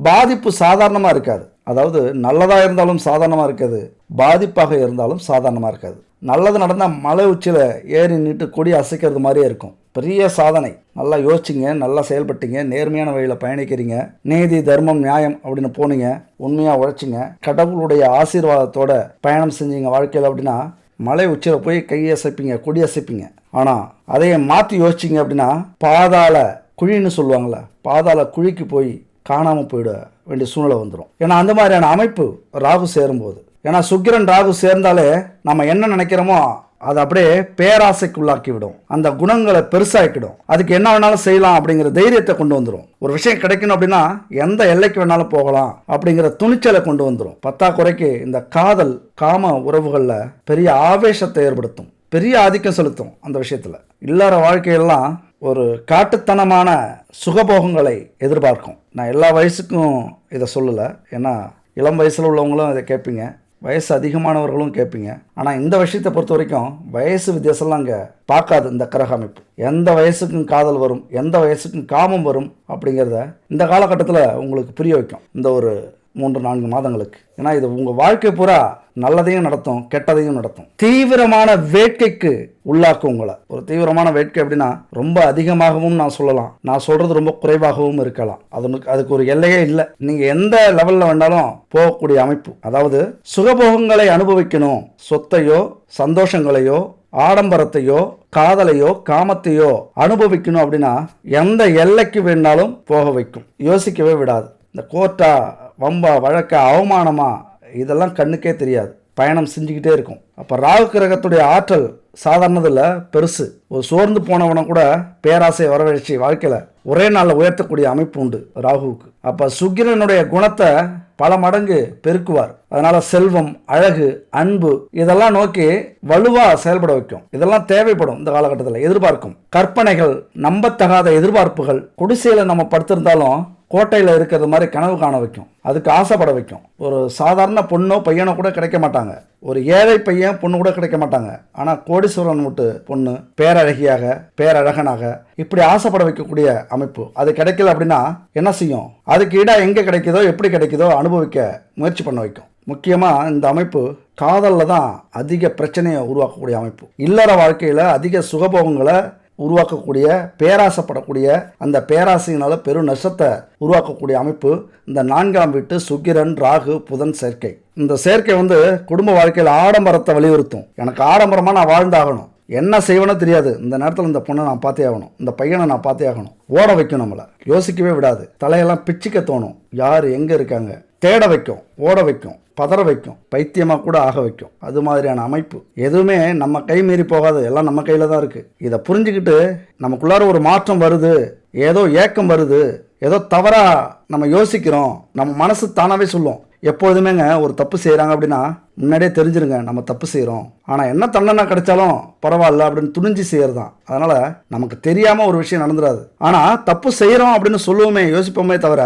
பாதிப்பு சாதாரணமா இருக்காது. அதாவது நல்லதா இருந்தாலும் சாதாரணமா இருக்காது, பாதிப்பாக இருந்தாலும் சாதாரணமா இருக்காது. நல்லது நடந்தால் மலை உச்சியில ஏறி நின்று கொடி அசைக்கிறது மாதிரியே இருக்கும். பெரிய சாதனை. நல்லா யோசிச்சிங்க, நல்லா செயல்பட்டீங்க, நேர்மையான வழியில் பயணிக்கிறீங்க, நீதி தர்மம் நியாயம் அப்படின்னு போனீங்க, உண்மையாக உழைச்சிங்க, கடவுளுடைய ஆசீர்வாதத்தோட பயணம் செஞ்சீங்க வாழ்க்கையில் அப்படின்னா மலை உச்சியில் போய் கையசைப்பீங்க, கொடி அசைப்பீங்க. ஆனால் அதையே மாற்றி யோசிச்சிங்க அப்படின்னா பாதாள குழின்னு சொல்லுவாங்கள்ல, பாதாள குழிக்கு போய் காணாமல் போயிட வேண்டிய சூழ்நிலை வந்துடும். ஏன்னா அந்த மாதிரியான அமைப்பு ராகு சேரும்போது. ஏன்னா சுக்கிரன் ராகு சேர்ந்தாலே நம்ம என்ன நினைக்கிறோமோ அது அப்படியே பேராசைக்குள்ளாக்கி விடும். அந்த குணங்களை பெருசாக்கிடும். அதுக்கு என்ன வேணாலும் செய்யலாம் அப்படிங்கிற தைரியத்தை கொண்டு வந்துடும். ஒரு விஷயம் கிடைக்கணும் அப்படின்னா எந்த எல்லைக்கு வேணாலும் போகலாம் அப்படிங்கிற துணிச்சலை கொண்டு வந்துடும். பத்தாக்குறைக்கு இந்த காதல் காம உறவுகள்ல பெரிய ஆவேசத்தை ஏற்படுத்தும், பெரிய ஆதிக்கம் செலுத்தும். அந்த விஷயத்துல இல்லற வாழ்க்கையெல்லாம் ஒரு காட்டுத்தனமான சுகபோகங்களை எதிர்பார்க்கும். நான் எல்லா வயசுக்கும் இதை சொல்லலை, ஏன்னா இளம் வயசில் உள்ளவங்களும் இதை கேட்பீங்க, வயசு அதிகமானவர்களும் கேட்பீங்க. ஆனால் இந்த விஷயத்தை பொறுத்த வரைக்கும் வயசு வித்தியாசம்லாம் அங்கே பார்க்காது. இந்த கிரக அமைப்பு எந்த வயசுக்கும் காதல் வரும், எந்த வயசுக்கும் காமம் வரும் அப்படிங்கிறத இந்த காலகட்டத்தில் உங்களுக்கு புரிய வைக்கும், இந்த ஒரு 3-4 மாதங்களுக்கு. ஏன்னா இது உங்கள் வாழ்க்கை பூரா நல்லதையும் நடத்தும், கெட்டதையும் நடத்தும். தீவிரமான வேட்கைக்கு உள்ளாக்கும் உங்களை. ஒரு தீவிரமான வேட்கை அப்படின்னா ரொம்ப அதிகமாகவும் நான் சொல்லலாம், நான் சொல்றது ரொம்ப குறைவாகவும் இருக்கலாம். அதுக்கு ஒரு எல்லையே இல்லை. நீங்க எந்த லெவல்ல வேண்டாலும் போகக்கூடிய அமைப்பு. அதாவது சுகபோகங்களை அனுபவிக்கணும், சொத்தையோ சந்தோஷங்களையோ ஆடம்பரத்தையோ காதலையோ காமத்தையோ அனுபவிக்கணும் அப்படின்னா எந்த எல்லைக்கு வேணாலும் போக வைக்கும், யோசிக்கவே விடாது. இந்த கோர்ட்டா வம்பா வழக்கா அவமானமா இதெல்லாம் கண்ணுக்கே தெரியாது, பயணம் செஞ்சுக்கிட்டே இருக்கும். அப்போ ராகு கிரகத்துடைய ஆற்றல் சாதாரணதில் பெருசு. ஒரு சோர்ந்து போனவனை கூட பேராசை வரவழைச்சி வாழ்க்கையில் ஒரே நாளில் உயர்த்தக்கூடிய அமைப்பு உண்டு ராகுவுக்கு. அப்போ சுக்கிரனுடைய குணத்தை பல மடங்கு பெருக்குவார். அதனால செல்வம், அழகு, அன்பு இதெல்லாம் நோக்கி வலுவா செயல்பட வைக்கும். இதெல்லாம் தேவைப்படும் இந்த காலகட்டத்தில். எதிர்பார்க்கும் கற்பனைகள், நம்பத்தகாத எதிர்பார்ப்புகள், குடிசையில் நம்ம படுத்திருந்தாலும் கோட்டையில் இருக்கிறது மாதிரி கனவு காண வைக்கும், அதுக்கு ஆசைப்பட வைக்கும். ஒரு சாதாரண பொண்ணோ பையனோ கூட கிடைக்க மாட்டாங்க, ஒரு ஏழை பையன் பொண்ணு கூட கிடைக்க மாட்டாங்க. ஆனால் கோடீஸ்வரன் விட்டு பொண்ணு பேரழகியாக பேரழகனாக இப்படி ஆசைப்பட வைக்கக்கூடிய அமைப்பு. அது கிடைக்கல அப்படின்னா என்ன செய்யும்? அதுக்கு ஈடா எங்கே கிடைக்குதோ எப்படி கிடைக்குதோ அனுபவிக்க முயற்சி பண்ண வைக்கும். முக்கியமாக இந்த அமைப்பு காதலில் தான் அதிக பிரச்சனையை உருவாக்கக்கூடிய அமைப்பு. இல்லற வாழ்க்கையில் அதிக சுகபோகங்களை உருவாக்கக்கூடிய, பேராசைப்படக்கூடிய, அந்த பேராசையினால பெரும் நஷ்டத்தை உருவாக்கக்கூடிய அமைப்பு இந்த 4ஆம் வீட்டு சுக்கிரன் ராகு புதன் சேர்க்கை. இந்த சேர்க்கை குடும்ப வாழ்க்கையில் ஆடம்பரத்தை வலியுறுத்தும். எனக்கு ஆடம்பரமாக நான் வாழ்ந்தாகணும், என்ன செய்வேனோ தெரியாது, இந்த நேரத்தில் இந்த பொண்ணை நான் பார்த்தே ஆகணும், இந்த பையனை நான் பார்த்தே ஆகணும், ஓட வைக்கும், நம்மளை யோசிக்கவே விடாது, தலையெல்லாம் பிச்சுக்க தோணும், யார் எங்கே இருக்காங்க தேட வைக்கும், ஓட வைக்கும், பதற வைக்கும், பைத்தியமாக கூட ஆக வைக்கும். அது மாதிரியான அமைப்பு எதுவுமே நம்ம கை மீறி போகாது, எல்லாம் நம்ம கையில் தான் இருக்குது. இதை புரிஞ்சுக்கிட்டு நமக்குள்ளார ஒரு மாற்றம் வருது, ஏதோ ஏக்கம் வருது, ஏதோ தவறாக நம்ம யோசிக்கிறோம், நம்ம மனசு தானாகவே சொல்லும். எப்பொழுதுமேங்க ஒரு தப்பு செய்கிறாங்க அப்படின்னா முன்னாடியே தெரிஞ்சிருங்க நம்ம தப்பு செய்கிறோம், ஆனால் என்ன தண்டனை கிடைச்சாலும் பரவாயில்ல அப்படின்னு துணிஞ்சு செய்கிறது தான். அதனால் நமக்கு தெரியாமல் ஒரு விஷயம் நடந்துடாது. ஆனால் தப்பு செய்கிறோம் அப்படின்னு சொல்லுவோமே, யோசிப்போமே தவிர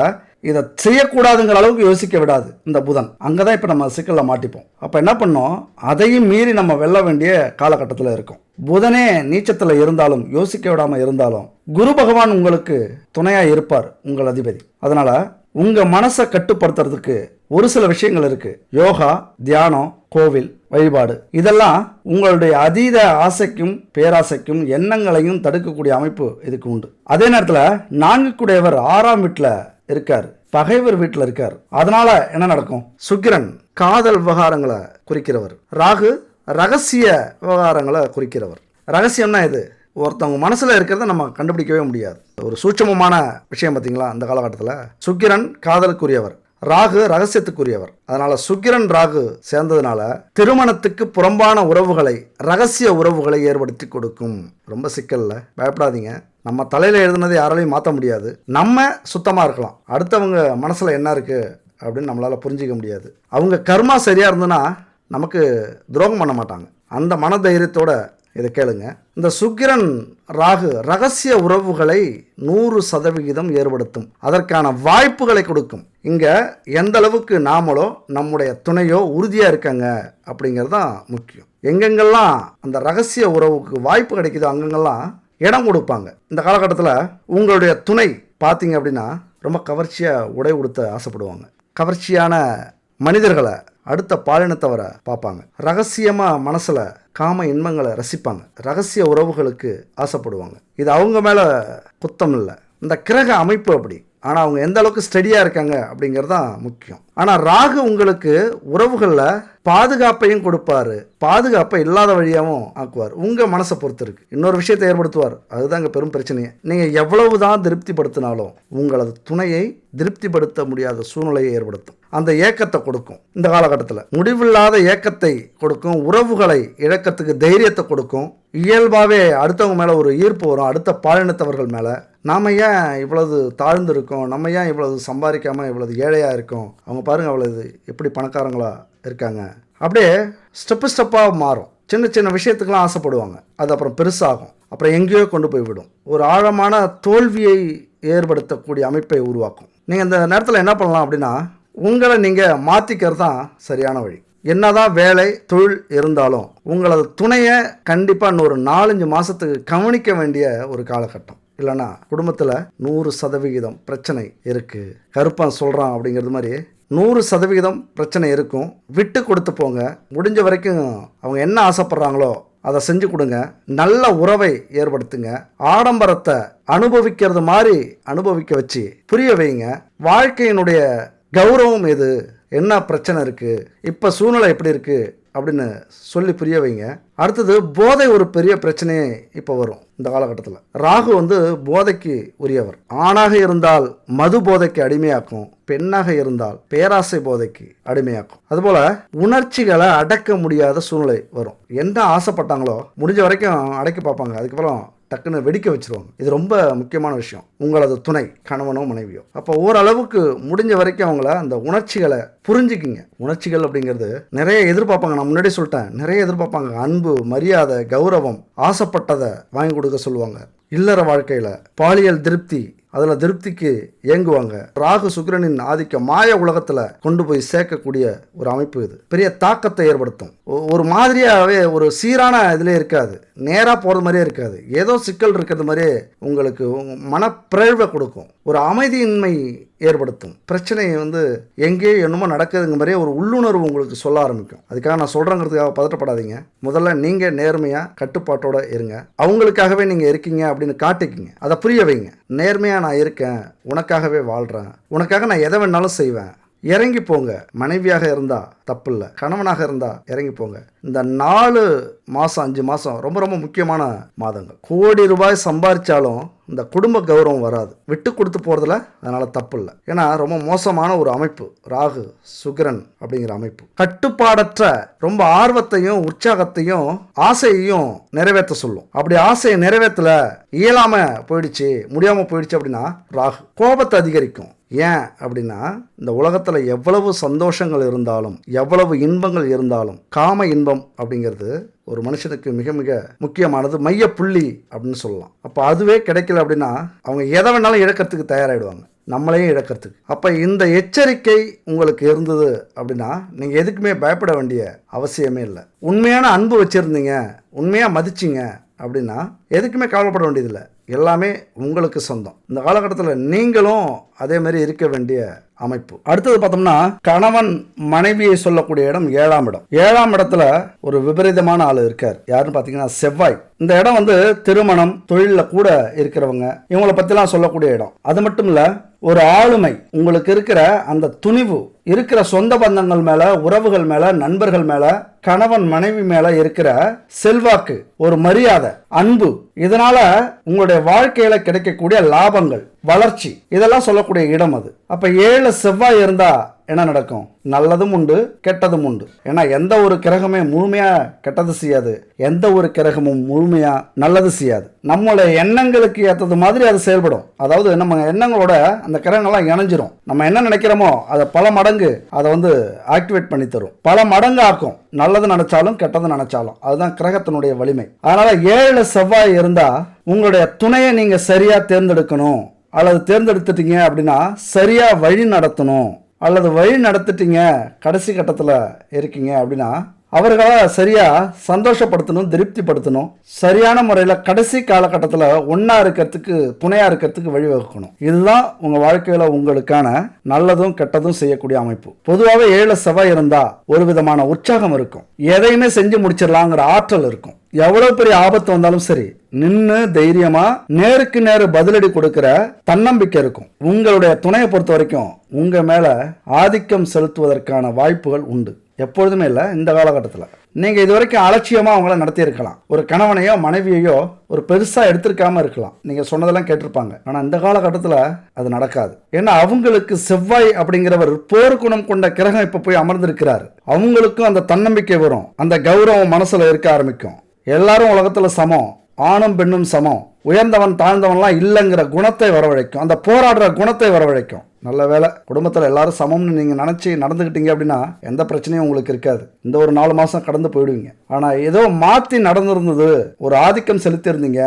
இதை செய்யக்கூடாதுங்கிற அளவுக்கு யோசிக்க விடாது இந்த புதன். அங்கே தான் இப்போ நம்ம சிக்கலில் மாட்டிப்போம். அப்போ என்ன பண்ணோம், அதையும் மீறி நம்ம வெல்ல வேண்டிய காலகட்டத்தில் இருக்கும். புதனே நீச்சத்தில் இருந்தாலும், யோசிக்க விடாமல் இருந்தாலும், குரு பகவான் உங்களுக்கு துணையாக இருப்பார், உங்கள் அதிபதி. அதனால் உங்கள் மனசை கட்டுப்படுத்துறதுக்கு ஒரு சில விஷயங்கள் இருக்குது. யோகா, தியானம், கோவில் வழிபாடு, இதெல்லாம் உங்களுடைய அதீத ஆசைக்கும் பேராசைக்கும் எண்ணங்களையும் தடுக்கக்கூடிய அமைப்பு இதுக்கு உண்டு. அதே நேரத்தில் 4 கூடையவர் 6ஆம் வீட்டில் இருக்கார், பகைவர் வீட்டில் இருக்கார். அதனால என்ன நடக்கும்? சுக்கிரன் காதல் விவகாரங்களை குறிக்கிறவர், ராகு ரகசிய விவகாரங்களை குறிக்கிறவர். ரகசியம்னா இது ஒருத்தவங்க மனசுல இருக்கிறத நம்ம கண்டுபிடிக்கவே முடியாது. ஒரு சூட்சமமான விஷயம் பார்த்தீங்களா? அந்த காலகட்டத்தில் சுக்கிரன் காதலுக்குரியவர், ராகு ரகசியத்துக்குரியவர். அதனால சுக்கிரன் ராகு சேர்ந்ததுனால திருமணத்துக்கு புறம்பான உறவுகளை, ரகசிய உறவுகளை ஏற்படுத்தி கொடுக்கும். ரொம்ப சிக்கல்ல, பயப்படாதீங்க. நம்ம தலையில எழுதுனதை யாராலையும் மாற்ற முடியாது. நம்ம சுத்தமா இருக்கலாம், அடுத்தவங்க மனசுல என்ன இருக்கு அப்படின்னு நம்மளால புரிஞ்சிக்க முடியாது. அவங்க கர்மா சரியா இருந்ததுன்னா நமக்கு துரோகம் பண்ண மாட்டாங்க. அந்த மனதைரியத்தோட இதை கேளுங்க. இந்த சுக்கிரன் ராகு ரகசிய உறவுகளை 100% ஏற்படுத்தும், அதற்கான வாய்ப்புகளை கொடுக்கும். இங்க எந்த அளவுக்கு நாமளோ நம்முடைய துணையோ உறுதியா இருக்காங்க அப்படிங்கிறது தான் முக்கியம். எங்கெங்கெல்லாம் அந்த ரகசிய உறவுக்கு வாய்ப்பு கிடைக்குதோ அங்கங்கெல்லாம் இடம் கொடுப்பாங்க. இந்த காலகட்டத்தில் உங்களுடைய துணை பார்த்தீங்க அப்படின்னா ரொம்ப கவர்ச்சியாக உடை உடுத்த ஆசைப்படுவாங்க, கவர்ச்சியான மனிதர்களை, அடுத்த பாலினத்தவரை பார்ப்பாங்க, ரகசியமாக மனசில் காம இன்பங்களை ரசிப்பாங்க, ரகசிய உறவுகளுக்கு ஆசைப்படுவாங்க. இது அவங்க மேலே குத்தம் இல்லை, இந்த கிரக அமைப்பு அப்படி. ஆனால் அவங்க எந்த அளவுக்கு ஸ்டடியாக இருக்காங்க அப்படிங்கிறது தான் முக்கியம். ஆனால் ராகு உங்களுக்கு உறவுகளில் பாதுகாப்பையும் கொடுப்பாரு, பாதுகாப்பை இல்லாத வழியாகவும் ஆக்குவார். உங்கள் மனசை பொறுத்து இருக்கு. இன்னொரு விஷயத்தை ஏற்படுத்துவார். அதுதான் இங்கே பெரும் பிரச்சனையே. நீங்கள் எவ்வளவு தான் திருப்திப்படுத்தினாலும் உங்களது துணையை திருப்திப்படுத்த முடியாத சூழ்நிலையை ஏற்படுத்தும். அந்த ஏக்கத்தை கொடுக்கும். இந்த காலகட்டத்தில் முடிவில்லாத ஏக்கத்தை கொடுக்கும். உறவுகளை இழக்கத்துக்கு தைரியத்தை கொடுக்கும். இயல்பாகவே அடுத்தவங்க மேலே ஒரு ஈர்ப்பு வரும். அடுத்த பாலினத்தவர்கள் மேலே நாம் ஏன் இவ்வளவு தாழ்ந்து இருக்கோம், நம்ம ஏன் இவ்வளவு சம்பாதிக்காமல் இவ்வளவு ஏழையாக இருக்கோம், அவங்க பாருங்கள் அவ்வளவு எப்படி பணக்காரங்களா இருக்காங்க, அப்படியே ஸ்டெப்பாக மாறும். சின்ன சின்ன விஷயத்துக்கெல்லாம் ஆசைப்படுவாங்க. அது அப்புறம் பெருசாகும். அப்புறம் எங்கேயோ கொண்டு போய் விடும். ஒரு ஆழமான தோல்வியை ஏற்படுத்தக்கூடிய அமைப்பை உருவாக்கும். நீங்கள் இந்த நேரத்தில் என்ன பண்ணலாம் அப்படின்னா, உங்களை நீங்கள் மாற்றிக்கிறது தான் சரியான வழி. என்னதான் வேலை தொழில் இருந்தாலும் உங்களது துணையை கண்டிப்பாக இன்னொரு 4-5 மாதத்துக்கு கவனிக்க வேண்டிய ஒரு காலகட்டம். இல்லைன்னா குடும்பத்தில் 100% பிரச்சனை இருக்குது. கருப்பன் சொல்கிறான் அப்படிங்கிறது மாதிரி 100% பிரச்சனை இருக்கும். விட்டு கொடுத்து போங்க. முடிஞ்ச வரைக்கும் அவங்க என்ன ஆசைப்படுறாங்களோ அதை செஞ்சு கொடுங்க. நல்ல உறவை ஏற்படுத்துங்க. ஆடம்பரத்தை அனுபவிக்கிறது மாதிரி அனுபவிக்க வச்சு புரிய வைங்க. வாழ்க்கையினுடைய கௌரவம் எது, என்ன பிரச்சனை இருக்குது, இப்போ சூழ்நிலை எப்படி இருக்குது அப்படின்னு சொல்லி புரிய வைங்க. அடுத்தது போதை ஒரு பெரிய பிரச்சனையே இப்போ வரும் இந்த காலகட்டத்தில். ராகு போதைக்கு உரியவர். ஆணாக இருந்தால் மது போதைக்கு அடிமையாக்கும், பெண்ணாக இருந்தால் பேராசை போதைக்கு அடிமையாக்கும். அதுபோல் உணர்ச்சிகளை அடக்க முடியாத சூழ்நிலை வரும். என்ன ஆசைப்பட்டாங்களோ முடிஞ்ச வரைக்கும் அடக்கி பார்ப்பாங்க. அதுக்கப்புறம் டக்குன்னு வெடிக்க வச்சுருவாங்க. இது ரொம்ப முக்கியமான விஷயம். உங்களது துணை கணவனோ மனைவியோ அப்போ ஓரளவுக்கு முடிஞ்ச வரைக்கும் அவங்கள அந்த உணர்ச்சிகளை புரிஞ்சுக்கிங்க. உணர்ச்சிகள் அப்படிங்கிறது நிறைய எதிர்பார்ப்பாங்க. நான் முன்னாடி சொல்லிட்டேன், நிறைய எதிர்பார்ப்பாங்க. அன்பு, மரியாதை, கௌரவம், ஆசைப்பட்டதை வாங்கி கொடுக்க சொல்லுவாங்க. இல்லற வாழ்க்கையில் பாலியல் திருப்தி, அதில் திருப்திக்கு ஏங்குவாங்க. ராகு சுக்கிரனின் ஆதிக்க மாய உலகத்தில் கொண்டு போய் சேர்க்கக்கூடிய ஒரு அமைப்பு இது. பெரிய தாக்கத்தை ஏற்படுத்தும். ஒரு மாதிரியாகவே ஒரு சீரான இதிலே இருக்காது, நேராக போகிறது மாதிரியே இருக்காது. ஏதோ சிக்கல் இருக்கிறது மாதிரியே உங்களுக்கு மனப்பிறழ்வை கொடுக்கும். ஒரு அமைதியின்மை ஏற்படுத்தும். பிரச்சனை எங்கேயோ என்னமோ நடக்குதுங்க மாதிரியே ஒரு உள்ளுணர்வு உங்களுக்கு சொல்ல ஆரம்பிக்கும். அதுக்காக நான் சொல்கிறேங்கிறதுக்காக பதட்டப்படாதீங்க. முதல்ல நீங்கள் நேர்மையாக கட்டுப்பாட்டோடு இருங்க. அவங்களுக்காகவே நீங்கள் இருக்கீங்க அப்படின்னு காட்டிக்கிங்க. அதை புரிய வைங்க. நேர்மையாக நான் இருக்கேன், உனக்காகவே வாழ்கிறேன், உனக்காக நான் எதை வேணாலும் செய்வேன், இறங்கி போங்க. மனைவியாக இருந்தா தப்பு இல்லை, கணவனாக இருந்தா இறங்கி போங்க. இந்த 4 மாதம் 5 மாதம் ரொம்ப ரொம்ப முக்கியமான மாதங்கள். கோடி ரூபாய் சம்பாதிச்சாலும் இந்த குடும்ப கௌரவம் வராது. விட்டு கொடுத்து போகிறதுல அதனால் தப்பு இல்லை. ஏன்னா ரொம்ப மோசமான ஒரு அமைப்பு ராகு சுக்கிரன் அப்படிங்கிற அமைப்பு. கட்டுப்பாடற்ற ரொம்ப ஆர்வத்தையும் உற்சாகத்தையும் ஆசையையும் நிறைவேற்ற சொல்லும். அப்படி ஆசையை நிறைவேற்றல, இயலாம போயிடுச்சு, முடியாமல் போயிடுச்சு அப்படின்னா ராகு கோபத்தை அதிகரிக்கும். ஏன் அப்படின்னா இந்த உலகத்தில் எவ்வளவு சந்தோஷங்கள் இருந்தாலும் எவ்வளவு இன்பங்கள் இருந்தாலும் காம இன்பம் அப்படிங்கிறது ஒரு மனுஷனுக்கு மிக மிக முக்கியமானது, மைய புள்ளி அப்படின்னு சொல்லலாம். அப்போ அதுவே கிடைக்கல அப்படின்னா அவங்க எதை வேணாலும் இழக்கிறதுக்கு தயாராகிடுவாங்க, நம்மளையும் இழக்கிறதுக்கு. அப்போ இந்த எச்சரிக்கை உங்களுக்கு இருந்தது அப்படின்னா நீங்கள் எதுக்குமே பயப்பட வேண்டிய அவசியமே இல்லை. உண்மையான அன்பு வச்சுருந்தீங்க, உண்மையாக மதிச்சிங்க அப்படின்னா எதுக்குமே கவலைப்பட வேண்டியதில்லை. எல்லாமே உங்களுக்கு சொந்தம். இந்த காலகட்டத்தில் நீங்களும் அதே மாதிரி இருக்க வேண்டிய அமைப்பு. அடுத்தது பார்த்தோம்னா கணவன் மனைவியை சொல்லக்கூடிய இடம் 7ஆம் இடம். 7ஆம் இடத்துல ஒரு விபரீதமான ஆள் இருக்கார். யாருன்னு பார்த்தீங்கன்னா செவ்வாய். இந்த இடம் திருமணம், தொழிலில் கூட இருக்கிறவங்க இவங்களை பற்றிலாம் சொல்லக்கூடிய இடம். அது மட்டும் இல்லை, ஒரு ஆளுமை, உங்களுக்கு இருக்கிற அந்த துணிவு, இருக்கிற சொந்த பந்தங்கள் மேல, உறவுகள் மேல, நண்பர்கள் மேல, கணவன் மனைவி மேல இருக்கிற செல்வாக்கு, ஒரு மரியாதை, அன்பு, இதனால உங்களுடைய வாழ்க்கையில கிடைக்கக்கூடிய லாபங்கள், வளர்ச்சி, இதெல்லாம் சொல்லக்கூடிய இடம் அது. அப்ப 7 செவ்வாய் இருந்தா என்ன நடக்கும்? நல்லதும் உண்டு, கெட்டதும் உண்டு. ஏன்னா எந்த ஒரு கிரகமே முழுமையா கெட்டது செய்யாது, எந்த ஒரு கிரகமும் முழுமையா நல்லது செய்யாது. நம்மளுடைய எண்ணங்களுக்கு ஏற்றது மாதிரி அது செயல்படும். அதாவது நம்ம எண்ணங்களோட அந்த கிரகங்கள்லாம் இணைஞ்சிரும். நம்ம என்ன நினைக்கிறோமோ அதை பல மடங்கு அதை ஆக்டிவேட் பண்ணி தரும், பல மடங்கு ஆக்கும். நல்லது நினைச்சாலும் கெட்டது நினைச்சாலும். அதுதான் கிரகத்தினுடைய வலிமை. அதனால 7 செவ்வாய் இருந்தா உங்களுடைய துணையை நீங்க சரியா தேர்ந்தெடுக்கணும். அல்லது தேர்ந்தெடுத்துட்டீங்க அப்படின்னா சரியா வழி நடத்தணும். அல்லது வழி நடத்திட்டீங்க, கடைசி கட்டத்தில் இருக்கீங்க அப்படின்னா அவர்களை சரியா சந்தோஷப்படுத்தணும், திருப்திப்படுத்தணும், சரியான முறையில் கடைசி காலகட்டத்தில் ஒன்றா இருக்கிறதுக்கு துணையாக இருக்கிறதுக்கு வழிவகுக்கணும். இதுதான் உங்கள் வாழ்க்கையில் உங்களுக்கான நல்லதும் கெட்டதும் செய்யக்கூடிய அமைப்பு. பொதுவாகவே 7 செவ்வாய் இருந்தால் ஒரு விதமான உற்சாகம் இருக்கும், எதையுமே செஞ்சு முடிச்சிடலாங்கிற ஆற்றல் இருக்கும். எவ்வளவு பெரிய ஆபத்து வந்தாலும் சரி நின்று தைரியமா நேருக்கு நேரு பதிலடி கொடுக்கிற தன்னம்பிக்கை இருக்கும். உங்களுடைய துணையை பொறுத்த வரைக்கும் உங்க மேல ஆதிக்கம் செலுத்துவதற்கான வாய்ப்புகள் உண்டு. எப்பொழுதுமே இல்லை, இந்த காலகட்டத்தில் நீங்க இதுவரைக்கும் அலட்சியமா அவங்கள நடத்தி இருக்கலாம். ஒரு கணவனையோ மனைவியையோ ஒரு பெருசா எடுத்திருக்காம இருக்கலாம், நீங்க சொன்னதெல்லாம் கேட்டிருப்பாங்க. ஆனா இந்த காலகட்டத்தில் அது நடக்காது. ஏன்னா அவங்களுக்கு செவ்வாய் அப்படிங்கிறவர் போர்க்குணம் கொண்ட கிரகம் இப்ப போய் அமர்ந்திருக்கிறார். அவங்களுக்கும் அந்த தன்னம்பிக்கை வரும், அந்த கௌரவம் மனசுல இருக்க ஆரம்பிக்கும். எல்லாரும் உலகத்துல சமம், ஆணும் பெண்ணும் சமம், உயர்ந்தவன் தாழ்ந்தவன்லாம் இல்லைங்கிற குணத்தை வரவழைக்கும், அந்த போராடுற குணத்தை வரவழைக்கும். நல்ல வேலை, குடும்பத்தில் எல்லாரும் சமம்னு நீங்கள் நினச்சி நடந்துக்கிட்டீங்க அப்படின்னா எந்த பிரச்சனையும் உங்களுக்கு இருக்காது. இந்த ஒரு 4 மாதம் கடந்து போயிடுவீங்க. ஆனால் ஏதோ மாற்றி நடந்திருந்தது, ஒரு ஆதிக்கம் செலுத்தியிருந்தீங்க,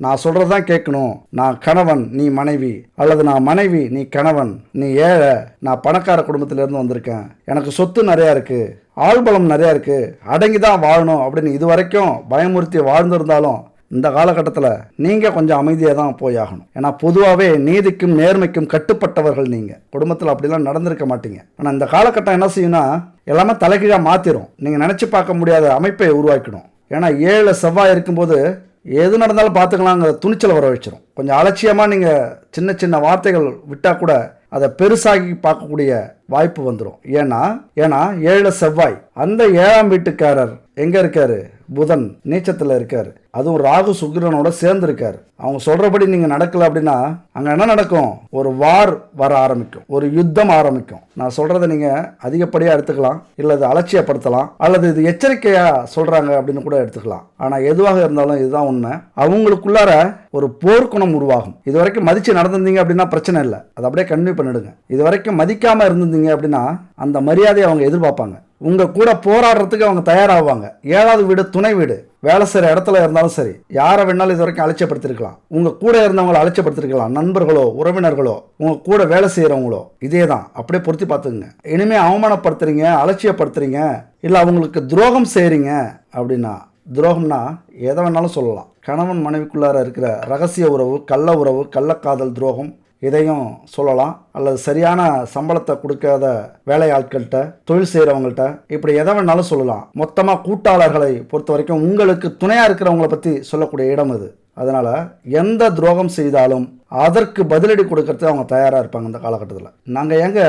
நான் சொல்கிறதான் கேட்கணும், நான் கணவன் நீ மனைவி, அல்லது நான் மனைவி நீ கணவன், நீ ஏழை, நான் பணக்கார குடும்பத்திலேருந்து வந்திருக்கேன், எனக்கு சொத்து நிறையா இருக்குது, ஆள்பலம் நிறையா இருக்குது, அடங்கி தான் வாழணும் அப்படின்னு இது வரைக்கும் பயமுறுத்தி வாழ்ந்திருந்தாலும் இந்த காலகட்டத்தில் நீங்கள் கொஞ்சம் அமைதியாக தான் போய் ஆகணும். ஏன்னா பொதுவாகவே நீதிக்கும் நேர்மைக்கும் கட்டுப்பட்டவர்கள் நீங்கள். குடும்பத்தில் அப்படிலாம் நடந்திருக்க மாட்டீங்க. ஆனால் இந்த காலகட்டம் என்ன செய்யும்னா எல்லாமே தலைகீழாக மாற்றிடும். நீங்கள் நினச்சி பார்க்க முடியாத அமைப்பை உருவாக்கிடும். ஏன்னா 7 செவ்வாய் இருக்கும்போது எது நடந்தாலும் பார்த்துக்கலாங்கிற துணிச்சல் வர வச்சிடும். கொஞ்சம் அலட்சியமாக நீங்கள் சின்ன சின்ன வார்த்தைகள் விட்டால் கூட அதை பெருசாகி பார்க்கக்கூடிய வாய்ப்பு வந்துடும். ஏன்னா 7 செவ்வாய், அந்த 7ஆம் வீட்டுக்காரர் எங்கே இருக்காரு? புதன் நீச்சத்தில் இருக்காரு, அதுவும் ராகு சுக்கிரனோட சேர்ந்து இருக்காரு. அவங்க சொல்றபடி நீங்க நடக்கல அப்படின்னா அங்க என்ன நடக்கும்? ஒரு வார் வர ஆரம்பிக்கும், ஒரு யுத்தம் ஆரம்பிக்கும். நான் சொல்றதை நீங்க அதிகப்படியா எடுத்துக்கலாம், இல்ல இது அலட்சியப்படுத்தலாம், அல்லது இது எச்சரிக்கையா சொல்றாங்க அப்படின்னு கூட எடுத்துக்கலாம். ஆனா எதுவாக இருந்தாலும் இதுதான் உண்மை. அவங்களுக்குள்ளார ஒரு போர்க்குணம் உருவாகும். இது வரைக்கும் மதிச்சு நடந்திருந்தீங்க அப்படின்னா பிரச்சனை இல்லை, அதை அப்படியே கன்டினியூ பண்ணிடுங்க. இது வரைக்கும் மதிக்காம இருந்திருந்தீங்க அப்படின்னா அந்த மரியாதையை அவங்க எதிர்பார்ப்பாங்க. உங்க கூட போராடுறதுக்கு அவங்க தயாராகுவாங்க. 7வது வீடு துணை வீடு. வேலை செய்கிற இடத்துல இருந்தாலும் சரி, யாரை வேணாலும் இது வரைக்கும் அலட்சியப்படுத்திருக்கலாம். உங்க கூட இருந்தவங்களை அலட்சியப்படுத்திருக்கலாம், நண்பர்களோ உறவினர்களோ உங்க கூட வேலை செய்யறவங்களோ. இதே தான், அப்படியே பொருத்தி பார்த்துக்குங்க. இனிமே அவமானப்படுத்துறீங்க, அலட்சியப்படுத்துறீங்க, இல்லை அவங்களுக்கு துரோகம் செய்கிறீங்க அப்படின்னா, துரோகம்னா எதை வேணாலும் சொல்லலாம். கணவன் மனைவிக்குள்ளார இருக்கிற ரகசிய உறவு, கள்ள உறவு, கள்ளக்காதல் துரோகம், இதையும் சொல்லலாம். அல்லது சரியான சம்பளத்தை கொடுக்காத வேலையாட்கள்கிட்ட, தொழில் செய்கிறவங்கள்ட்ட, இப்படி எதை வேணாலும் சொல்லலாம். மொத்தமாக கூட்டாளர்களை பொறுத்த வரைக்கும் உங்களுக்கு துணையாக இருக்கிறவங்கள பற்றி சொல்லக்கூடிய இடம் இது. அதனால் எந்த துரோகம் செய்தாலும் அதற்கு பதிலடி கொடுக்கறது அவங்க தயாராக இருப்பாங்க. இந்த காலகட்டத்தில் நாங்கள் ஏங்க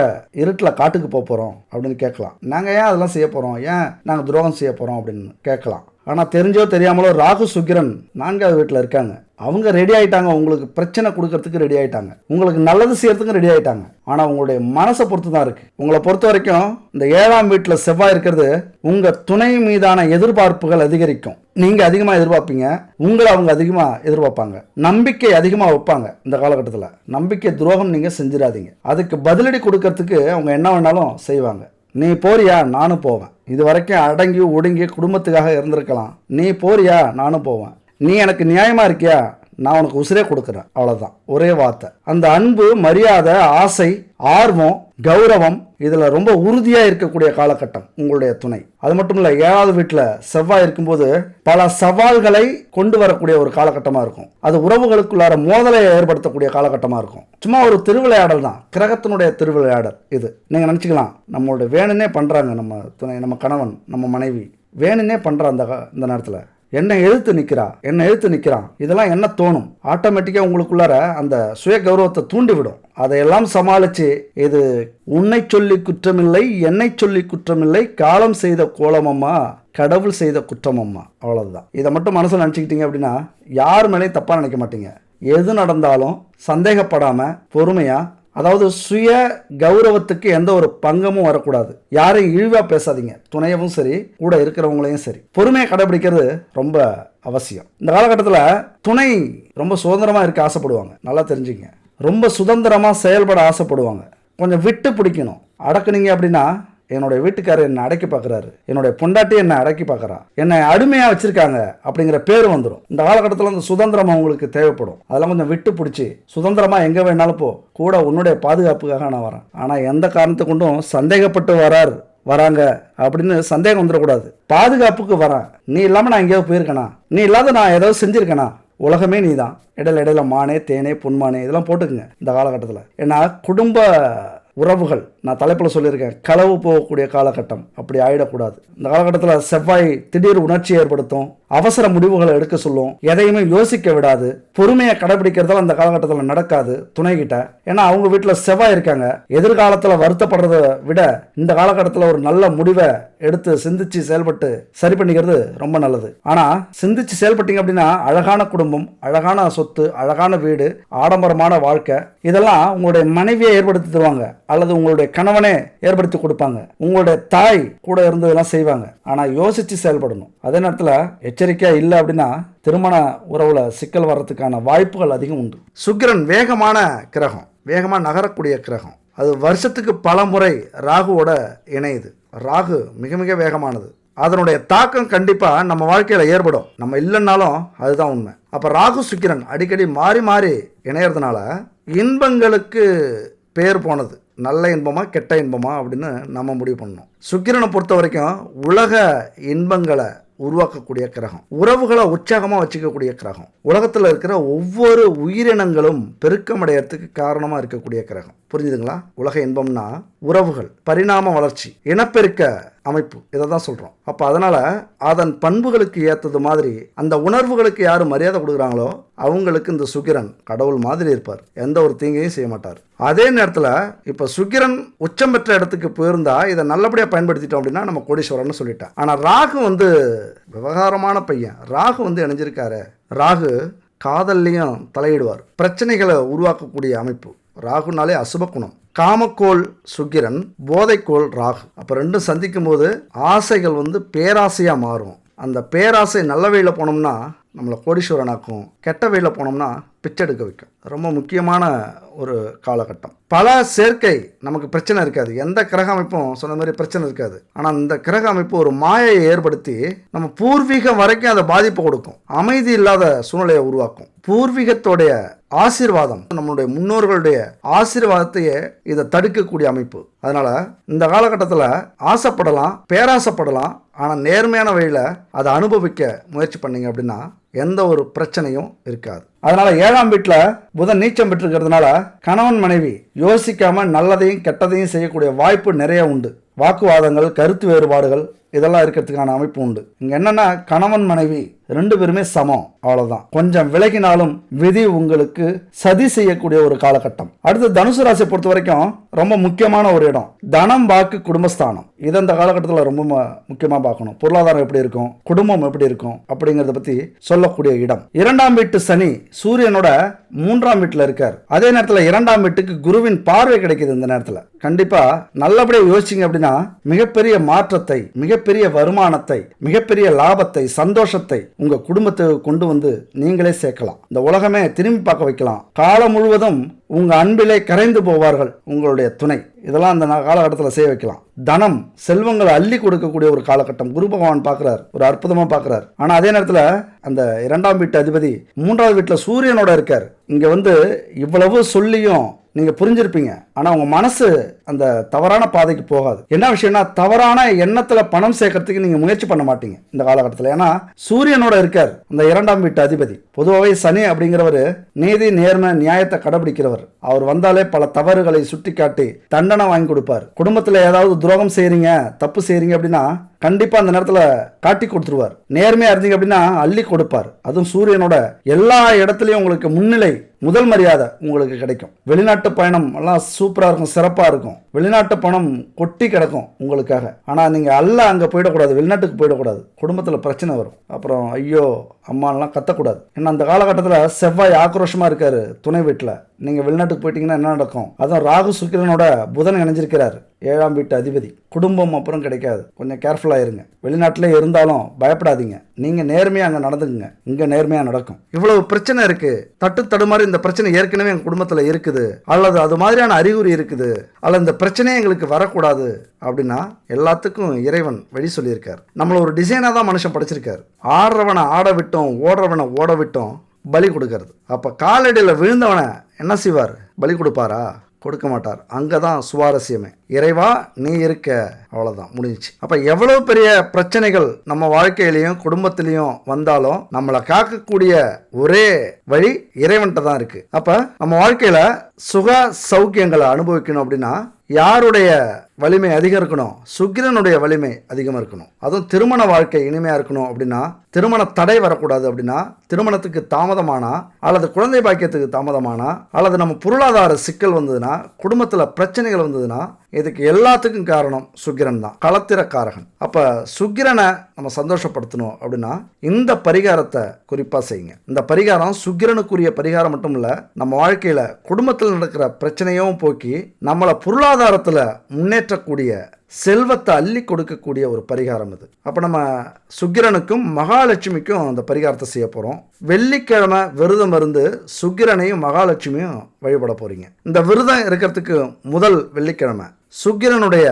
இருட்டில் காட்டுக்கு போக போகிறோம் அப்படின்னு கேட்கலாம். நாங்கள் ஏன் அதெல்லாம் செய்ய போகிறோம், ஏன் நாங்கள் துரோகம் செய்ய போகிறோம் அப்படின்னு கேட்கலாம். ஆனால் தெரிஞ்சோ தெரியாமலோ ராகு சுக்கிரன் 4வது வீட்டில் இருக்காங்க. அவங்க ரெடி ஆகிட்டாங்க, உங்களுக்கு பிரச்சனை கொடுக்கறதுக்கு ரெடி ஆகிட்டாங்க, உங்களுக்கு நல்லது செய்யறதுக்கு ரெடி ஆகிட்டாங்க. ஆனால் உங்களுடைய மனசை பொறுத்து தான் இருக்குது. உங்களை பொறுத்த வரைக்கும் இந்த 7ஆம் வீட்டில் செவ்வாய் இருக்கிறது உங்கள் துணை மீதான எதிர்பார்ப்புகள் அதிகரிக்கும். நீங்கள் அதிகமாக எதிர்பார்ப்பீங்க, உங்களை அவங்க அதிகமாக எதிர்பார்ப்பாங்க, நம்பிக்கை அதிகமாக வைப்பாங்க. இந்த காலகட்டத்தில் நம்பிக்கை துரோகம் நீங்கள் செஞ்சிடாதீங்க. அதுக்கு பதிலடி கொடுக்கறதுக்கு அவங்க என்ன வேணாலும் செய்வாங்க. நீ போறியா, நானும் போவேன். இது வரைக்கும் அடங்கி ஒடுங்கி குடும்பத்துக்காக இருந்திருக்கலாம், நீ போறியா, நானும் போவேன். நீ எனக்கு நியாயமா இருக்கியா, நான் உனக்கு உசிரே கொடுக்குறேன். அவ்வளோதான், ஒரே வார்த்தை. அந்த அன்பு, மரியாதை, ஆசை, ஆர்வம், கௌரவம், இதில் ரொம்ப உறுதியாக இருக்கக்கூடிய காலகட்டம் உங்களுடைய துணை. அது மட்டும் இல்லை, 7வது வீட்டில் செவ்வாய் இருக்கும்போது பல சவால்களை கொண்டு வரக்கூடிய ஒரு காலகட்டமாக இருக்கும். அது உறவுகளுக்குள்ளார மோதலை ஏற்படுத்தக்கூடிய காலகட்டமாக இருக்கும். சும்மா ஒரு திருவிளையாடல் தான், கிரகத்தினுடைய திருவிளையாடல் இது. நீங்கள் நினச்சிக்கலாம் நம்மளோட வேணுன்னே பண்ணுறாங்க, நம்ம துணை, நம்ம கணவன், நம்ம மனைவி வேணுன்னே பண்ணுற இந்த நேரத்தில் என்னை எழுத்து நிற்கிறான், இதெல்லாம் என்ன தோணும்? ஆட்டோமேட்டிக்காக உங்களுக்குள்ளார அந்த சுய கௌரவத்தை தூண்டிவிடும். அதையெல்லாம் சமாளித்து, இது உன்னை சொல்லி குற்றமில்லை, என்னை சொல்லி குற்றமில்லை, காலம் செய்த கோலமம்மா, கடவுள் செய்த குற்றமம்மா, அவ்வளவுதான். இதை மட்டும் மனசில் நினச்சிக்கிட்டீங்க அப்படின்னா யார் மேலேயும் தப்பாக நினைக்க மாட்டீங்க. எது நடந்தாலும் சந்தேகப்படாமல் பொறுமையாக, அதாவது சுய கௌரவத்துக்கு எந்த ஒரு பங்கமும் வரக்கூடாது. யாரையும் இழிவாக பேசாதீங்க, துணையவும் சரி கூட இருக்கிறவங்களையும் சரி. பொறுமையை கடைபிடிக்கிறது ரொம்ப அவசியம். இந்த காலகட்டத்தில் துணை ரொம்ப சுதந்திரமாக இருக்க ஆசைப்படுவாங்க, நல்லா தெரிஞ்சுங்க. ரொம்ப சுதந்திரமாக செயல்பட ஆசைப்படுவாங்க. கொஞ்சம் விட்டு பிடிக்கணும். அடக்குனீங்க அப்படின்னா என்னுடைய வீட்டுக்காரர் என்னை அடக்கி பார்க்குறாரு, என்னுடைய பொண்டாட்டி என்னை அடக்கி பார்க்குறா, என்னை அடிமையாக வச்சிருக்காங்க அப்படிங்கிற பேர் வந்துடும். இந்த காலகட்டத்தில் அந்த சுதந்திரம் அவங்களுக்கு தேவைப்படும். அதெல்லாம் கொஞ்சம் விட்டு பிடிச்சி சுதந்திரமாக எங்கே வேணாலும் போ, கூட உன்னுடைய பாதுகாப்புக்காக நான் வரேன். ஆனால் எந்த காரணத்தை கொண்டும் சந்தேகப்பட்டு வராங்க அப்படின்னு சந்தேகம் வந்துடக்கூடாது. பாதுகாப்புக்கு வரேன், நீ இல்லாமல் நான் எங்கேயாவது போயிருக்கேனா, நீ இல்லாத நான் ஏதாவது செஞ்சுருக்கேனா, உலகமே நீ தான். இடையில மானே தேனே பொன்மானே இதெல்லாம் போட்டுக்குங்க இந்த காலகட்டத்தில். ஏன்னா குடும்ப உறவுகள் நான் தலைப்பில் சொல்லியிருக்கேன், களவு போகக்கூடிய காலகட்டம். அப்படி ஆயிடக்கூடாது. இந்த காலகட்டத்தில் செவ்வாய் திடீர் உணர்ச்சி ஏற்படுத்தும், அவசர முடிவுகளை எடுக்க சொல்லும், எதையுமே யோசிக்க விடாது. பொறுமையை கடைபிடிக்கிறதால அந்த காலகட்டத்தில் நடக்காது துணைகிட்ட. ஏன்னா அவங்க வீட்டில் செவ்வாய் இருக்காங்க. எதிர்காலத்தில் வருத்தப்படுறத விட இந்த காலகட்டத்தில் ஒரு நல்ல முடிவை எடுத்து சிந்திச்சு செயல்பட்டு சரி பண்ணிக்கிறது ரொம்ப நல்லது. ஆனால் சிந்திச்சு செயல்பட்டீங்க அப்படின்னா அழகான குடும்பம், அழகான சொத்து, அழகான வீடு, ஆடம்பரமான வாழ்க்கை இதெல்லாம் உங்களுடைய மனைவியை ஏற்படுத்தி தருவாங்க, அல்லது உங்களுடைய கணவனே ஏற்படுத்தி கொடுப்பாங்க. உங்களுடைய தாய் கூட இருந்து இதெல்லாம் செய்வாங்க. ஆனால் யோசிச்சு செயல்படணும். அதே நேரத்தில் எச்சரிக்கையா இல்லை அப்படின்னா திருமண உறவுல சிக்கல் வர்றதுக்கான வாய்ப்புகள் அதிகம் உண்டு. சுக்கிரன் வேகமான கிரகம், வேகமாக நகரக்கூடிய கிரகம். அது வருஷத்துக்கு பல முறை ராகுவோட இணையுது. ராகு மிக மிக வேகமானது. அதனுடைய தாக்கம் கண்டிப்பாக நம்ம வாழ்க்கையில் ஏற்படும். நம்ம இல்லைன்னாலும் அதுதான் உண்மை. அப்போ ராகு சுக்கிரன் அடிக்கடி மாறி மாறி இணையறதுனால இன்பங்களுக்கு பேர் போனது. நல்ல இன்பமா கெட்ட இன்பமா அப்படின்னு நம்ம முடிவு பண்ணணும். சுக்கிரனை பொறுத்த வரைக்கும் உலக இன்பங்களை உருவாக்கக்கூடிய கிரகம், உறவுகளை உற்சாகமாக வச்சுக்கக்கூடிய கிரகம், உலகத்தில் இருக்கிற ஒவ்வொரு உயிரினங்களும் பெருக்கமடையறதுக்கு காரணமாக இருக்கக்கூடிய கிரகம். புரிஞ்சுதுங்களா? உலக இன்பம்னா உறவுகள், பரிணாம வளர்ச்சி, இனப்பெருக்க அமைப்பு, இதை தான் சொல்கிறோம். அப்போ அதனால் அதன் பண்புகளுக்கு ஏற்றது மாதிரி அந்த உணர்வுகளுக்கு யார் மரியாதை கொடுக்குறாங்களோ அவங்களுக்கு இந்த சுக்கிரன் கடவுள் மாதிரி இருப்பார். எந்த ஒரு தீங்கையும் செய்ய மாட்டார். அதே நேரத்தில் இப்போ சுக்கிரன் உச்சம் பெற்ற இடத்துக்கு போயிருந்தா இதை நல்லபடியாக பயன்படுத்திட்டோம் அப்படின்னா நம்ம கோடீஸ்வரன்னு சொல்லிட்டேன். ஆனால் ராகு விவகாரமான பையன். ராகு இணைஞ்சிருக்காரு. ராகு காதல்லையும் தலையிடுவார், பிரச்சனைகளை உருவாக்கக்கூடிய அமைப்பு. ராகுனாலே அசுப குணம். காமக்கோள் சுக்கிரன், போதைக்கோள் ராகு. அப்போ ரெண்டும் சந்திக்கும் போது ஆசைகள் பேராசையாக மாறும். அந்த பேராசை நல்ல வழியில் போனோம்னா நம்மளை கோடீஸ்வரனாக்கும், கெட்ட வழியில் போனோம்னா பிச்சை எடுக்க வைக்கும். ரொம்ப முக்கியமான ஒரு காலகட்டம். பல சேர்க்கை நமக்கு பிரச்சனை இருக்காது. எந்த கிரக அமைப்பும் சொன்ன மாதிரி பிரச்சனை இருக்காது. ஆனால் இந்த கிரக அமைப்பு ஒரு மாயை ஏற்படுத்தி நம்ம பூர்வீகம் வரைக்கும் அதை பாதிப்பு கொடுக்கும், அமைதி இல்லாத சூழ்நிலையை உருவாக்கும். பூர்வீகத்தோடைய ஆசீர்வாதம், நம்மளுடைய முன்னோர்களுடைய ஆசீர்வாதத்தையே இதை தடுக்கக்கூடிய அமைப்பு. அதனால இந்த காலகட்டத்தில் ஆசைப்படலாம், பேராசைப்படலாம், ஆனால் நேர்மையான வழியில் அதை அனுபவிக்க முயற்சி பண்ணீங்க அப்படின்னா எந்த ஒரு பிரச்சனையும் இருக்காது. அதனால 7ஆம் வீட்டில் புதன் நீச்சம் பெற்றிருக்கிறதுனால கணவன் மனைவி யோசிக்காம நல்லதையும் கெட்டதையும் செய்யக்கூடிய வாய்ப்பு நிறைய உண்டு. வாக்குவாதங்கள், கருத்து வேறுபாடுகள் இதெல்லாம் இருக்கிறதுக்கான அமைப்பு உண்டு. இங்க என்னன்னா கணவன் மனைவி 2 பேருமே சமம், அவ்வளவுதான். கொஞ்சம் விலகினாலும் விதி உங்களுக்கு சதி செய்யக்கூடிய ஒரு காலகட்டம். அடுத்து தனுசு ராசியை பொறுத்த வரைக்கும் ரொம்ப முக்கியமான ஒரு இடம், தனம், வாக்கு, குடும்பஸ்தானம். இதை இந்த காலகட்டத்தில் ரொம்ப முக்கியமா பார்க்கணும். பொருளாதாரம் எப்படி இருக்கும், குடும்பம் எப்படி இருக்கும் அப்படிங்கறத பத்தி சொல்லக்கூடிய இடம். 2ஆம் வீட்டு சனி சூரியனோட 3ஆம் வீட்டுல இருக்கார். அதே நேரத்தில் 2ஆம் வீட்டுக்கு குருவின் பார்வை கிடைக்குது. இந்த நேரத்தில் கண்டிப்பா நல்லபடியா யோசிச்சிங்க அப்படின்னா மிகப்பெரிய மாற்றத்தை, மிகப்பெரிய வருமானத்தை, மிகப்பெரிய லாபத்தை, சந்தோஷத்தை உங்க குடும்பத்துக்கு கொண்டு வந்து நீங்களே சேர்க்கலாம். இந்த உலகமே திரும்பி பார்க்க வைக்கலாம். காலம் முழுவதும் உங்க அன்பிலே கரைந்து போவார்கள் உங்களுடைய துணை. இதெல்லாம் அந்த காலகட்டத்தில் செய்ய வைக்கலாம். தனம், செல்வங்களை அள்ளி கொடுக்கக்கூடிய ஒரு காலகட்டம் குரு பகவான் பார்க்கிறார், ஒரு அற்புதமா பார்க்கிறார். ஆனா அதே நேரத்தில் அந்த 2ஆம் வீட்டு அதிபதி 3ஆவது வீட்டில் சூரியனோட இருக்கார். இங்க இவ்வளவு சொல்லியும் நீங்க புரிஞ்சிருப்பீங்க, ஆனா உங்க மனசு அந்த தவறான பாதைக்கு போகாது. என்ன விஷயம்னா தவறான எண்ணத்துல பணம் சேர்க்கறதுக்கு நீங்க முயற்சி பண்ண மாட்டீங்க இந்த காலகட்டத்தில். ஏன்னா சூரியனோட இருக்கார் அந்த 2ஆம் வீட்டு அதிபதி. பொதுவாகவே சனி அப்படிங்கிறவர் நீதி, நேர்மை, நியாயத்தை கடைபிடிக்கிறவர். அவர் வந்தாலே பல தவறுகளை சுட்டி காட்டி தண்டனை வாங்கி கொடுப்பார். குடும்பத்தில் ஏதாவது துரோகம் செய்றீங்க, தப்பு செய்றீங்க அப்படின்னா கண்டிப்பா அந்த நேரத்தில் காட்டி கொடுத்துருவார். நேர்மையா இருந்தீங்க அப்படின்னா அள்ளி கொடுப்பார். அதுவும் சூரியனோட எல்லா இடத்துலையும் உங்களுக்கு முன்னிலை, முதல் மரியாதை உங்களுக்கு கிடைக்கும். வெளிநாட்டு பயணம் எல்லாம் சூப்பரா இருக்கும், சிறப்பா இருக்கும். வெளிநாட்டு பணம் கொட்டி கிடக்கும் உங்களுக்காக. ஆனா நீங்க அங்க போயிடக்கூடாது, வெளிநாட்டுக்கு போயிடக்கூடாது. குடும்பத்துல பிரச்சனை வரும். அப்புறம் ஐயோ அம்மாலாம் கத்தக்கூடாது. ஏன்னா அந்த காலகட்டத்தில் செவ்வாய் ஆக்ரோஷமா இருக்காரு துணை வீட்டில். நீங்க வெளிநாட்டுக்கு போயிட்டீங்கன்னா என்ன நடக்கும்? அதுவும் ராகு சுக்கிரனோட புதன் இணைஞ்சிருக்கிறார் 7ஆம் வீட்டு அதிபதி. குடும்பம் அப்புறம் கிடைக்காது. கொஞ்சம் கேர்ஃபுல்லா இருங்க. வெளிநாட்டிலே இருந்தாலும் பயப்படாதீங்க. நீங்க நேர்மையா அங்க நடந்துக்குங்க, இங்க நேர்மையா நடக்கும். இவ்வளவு பிரச்சனை இருக்கு, தட்டு தடுமாறி இந்த பிரச்சனை ஏற்கனவே எங்க குடும்பத்துல இருக்குது, அல்லது அது மாதிரியான அறிகுறி இருக்குது, அல்லது இந்த பிரச்சனையே எங்களுக்கு வரக்கூடாது அப்படின்னா எல்லாத்துக்கும் இறைவன் வழி சொல்லியிருக்கார். நம்மளை ஒரு டிசைனாக தான் மனுஷன் படைச்சிருக்கார். ஆடுறவனை ஆட விட்டோம், ஓடுறவனை ஓட விட்டோம், பலி கொடுக்கறது. அப்போ காலடியில் விழுந்தவனை என்ன செய்வார்? பலி கொடுப்பாரா? கொடுக்க மாட்டார். அங்கே தான் சுவாரஸ்யமே. இறைவா நீ இருக்க, அவ்வளோதான், முடிஞ்சிச்சு. அப்போ எவ்வளோ பெரிய பிரச்சனைகள் நம்ம வாழ்க்கையிலையும் குடும்பத்திலையும் வந்தாலும் நம்மளை காக்கக்கூடிய ஒரே வழி இறைவன்கிட்ட தான் இருக்குது. அப்போ நம்ம வாழ்க்கையில் சுக சௌக்கியங்களை அனுபவிக்கணும் அப்படின்னா யாருடைய வலிமை அதிகம் இருக்கணும்? சுக்கிரனுடைய வலிமை அதிகமாக இருக்கணும். அதுவும் திருமண வாழ்க்கை இனிமையாக இருக்கணும் அப்படின்னா, திருமண தடை வரக்கூடாது அப்படின்னா, திருமணத்துக்கு தாமதமானா அல்லது குழந்தை பாக்கியத்துக்கு தாமதமானா அல்லது நம்ம பொருளாதார சிக்கல் வந்ததுன்னா, குடும்பத்தில் பிரச்சனைகள் வந்ததுன்னா, இதுக்கு எல்லாத்துக்கும் காரணம் சுக்கிரன் தான், களத்திரக்காரகன். அப்போ சுக்கிரனை நம்ம சந்தோஷப்படுத்தணும் அப்படின்னா இந்த பரிகாரத்தை குறிப்பாக செய்யுங்க. இந்த பரிகாரம் சுக்கிரனுக்குரிய பரிகாரம் மட்டும் இல்லை, நம்ம வாழ்க்கையில் குடும்பத்தில் நடக்கிற பிரச்சனையும் போக்கி நம்மளை பொருளாதாரத்தில் முன்னேற்றக்கூடிய செல்வத்தை அள்ளி கொடுக்கக்கூடிய ஒரு பரிகாரம் இது. அப்போ நம்ம சுக்கிரனுக்கும் மகாலட்சுமிக்கும் அந்த பரிகாரத்தை செய்ய போகிறோம். வெள்ளிக்கிழமை விரதம் இருந்து சுக்கிரனையும் மகாலட்சுமியும் வழிபட போகிறீங்க. இந்த விரதம் இருக்கிறதுக்கு முதல் வெள்ளிக்கிழமை சுக்கிரனுடைய